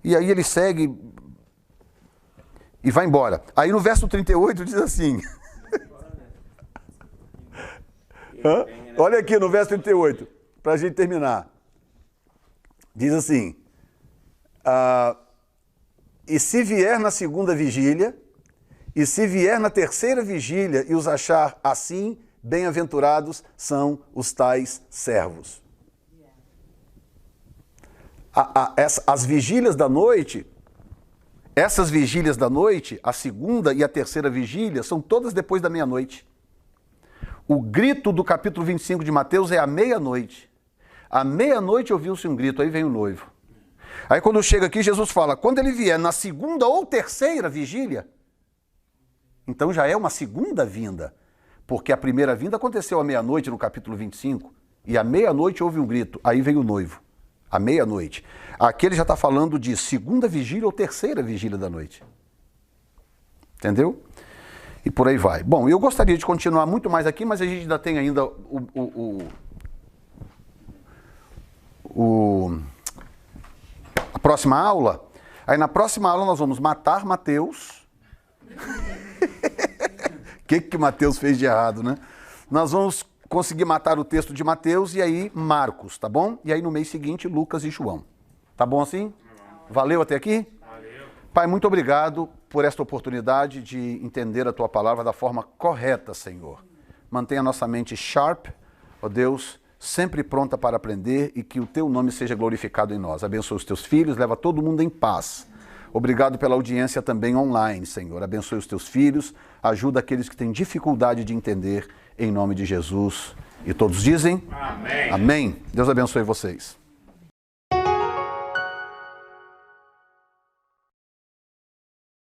[SPEAKER 1] E aí ele segue e vai embora. Aí no verso 38 diz assim. Olha aqui no verso 38, para a gente terminar. Diz assim, e se vier na segunda vigília, e se vier na terceira vigília e os achar assim, bem-aventurados são os tais servos. As vigílias da noite, essas vigílias da noite, a segunda e a terceira vigília, são todas depois da meia-noite. O grito do capítulo 25 de Mateus é à meia-noite. À meia-noite ouviu-se um grito, aí vem o noivo. Aí quando chega aqui, Jesus fala, quando ele vier na segunda ou terceira vigília, então já é uma segunda vinda, porque a primeira vinda aconteceu à meia-noite no capítulo 25, e à meia-noite houve um grito, aí veio o noivo, à meia-noite. Aqui ele já está falando de segunda vigília ou terceira vigília da noite. Entendeu? E por aí vai. Bom, eu gostaria de continuar muito mais aqui, mas a gente ainda tem ainda a próxima aula. Aí na próxima aula nós vamos matar Mateus. O que Mateus fez de errado, né? Nós vamos conseguir matar o texto de Mateus e aí Marcos, tá bom? E aí no mês seguinte Lucas e João. Tá bom assim? Valeu até aqui? Valeu. Pai, muito obrigado por esta oportunidade de entender a Tua palavra da forma correta, Senhor. Mantenha a nossa mente sharp, ó Deus, sempre pronta para aprender e que o Teu nome seja glorificado em nós. Abençoe os Teus filhos, leva todo mundo em paz. Obrigado pela audiência também online, Senhor. Abençoe os Teus filhos, ajuda aqueles que têm dificuldade de entender, em nome de Jesus. E todos dizem? Amém. Amém. Deus abençoe vocês.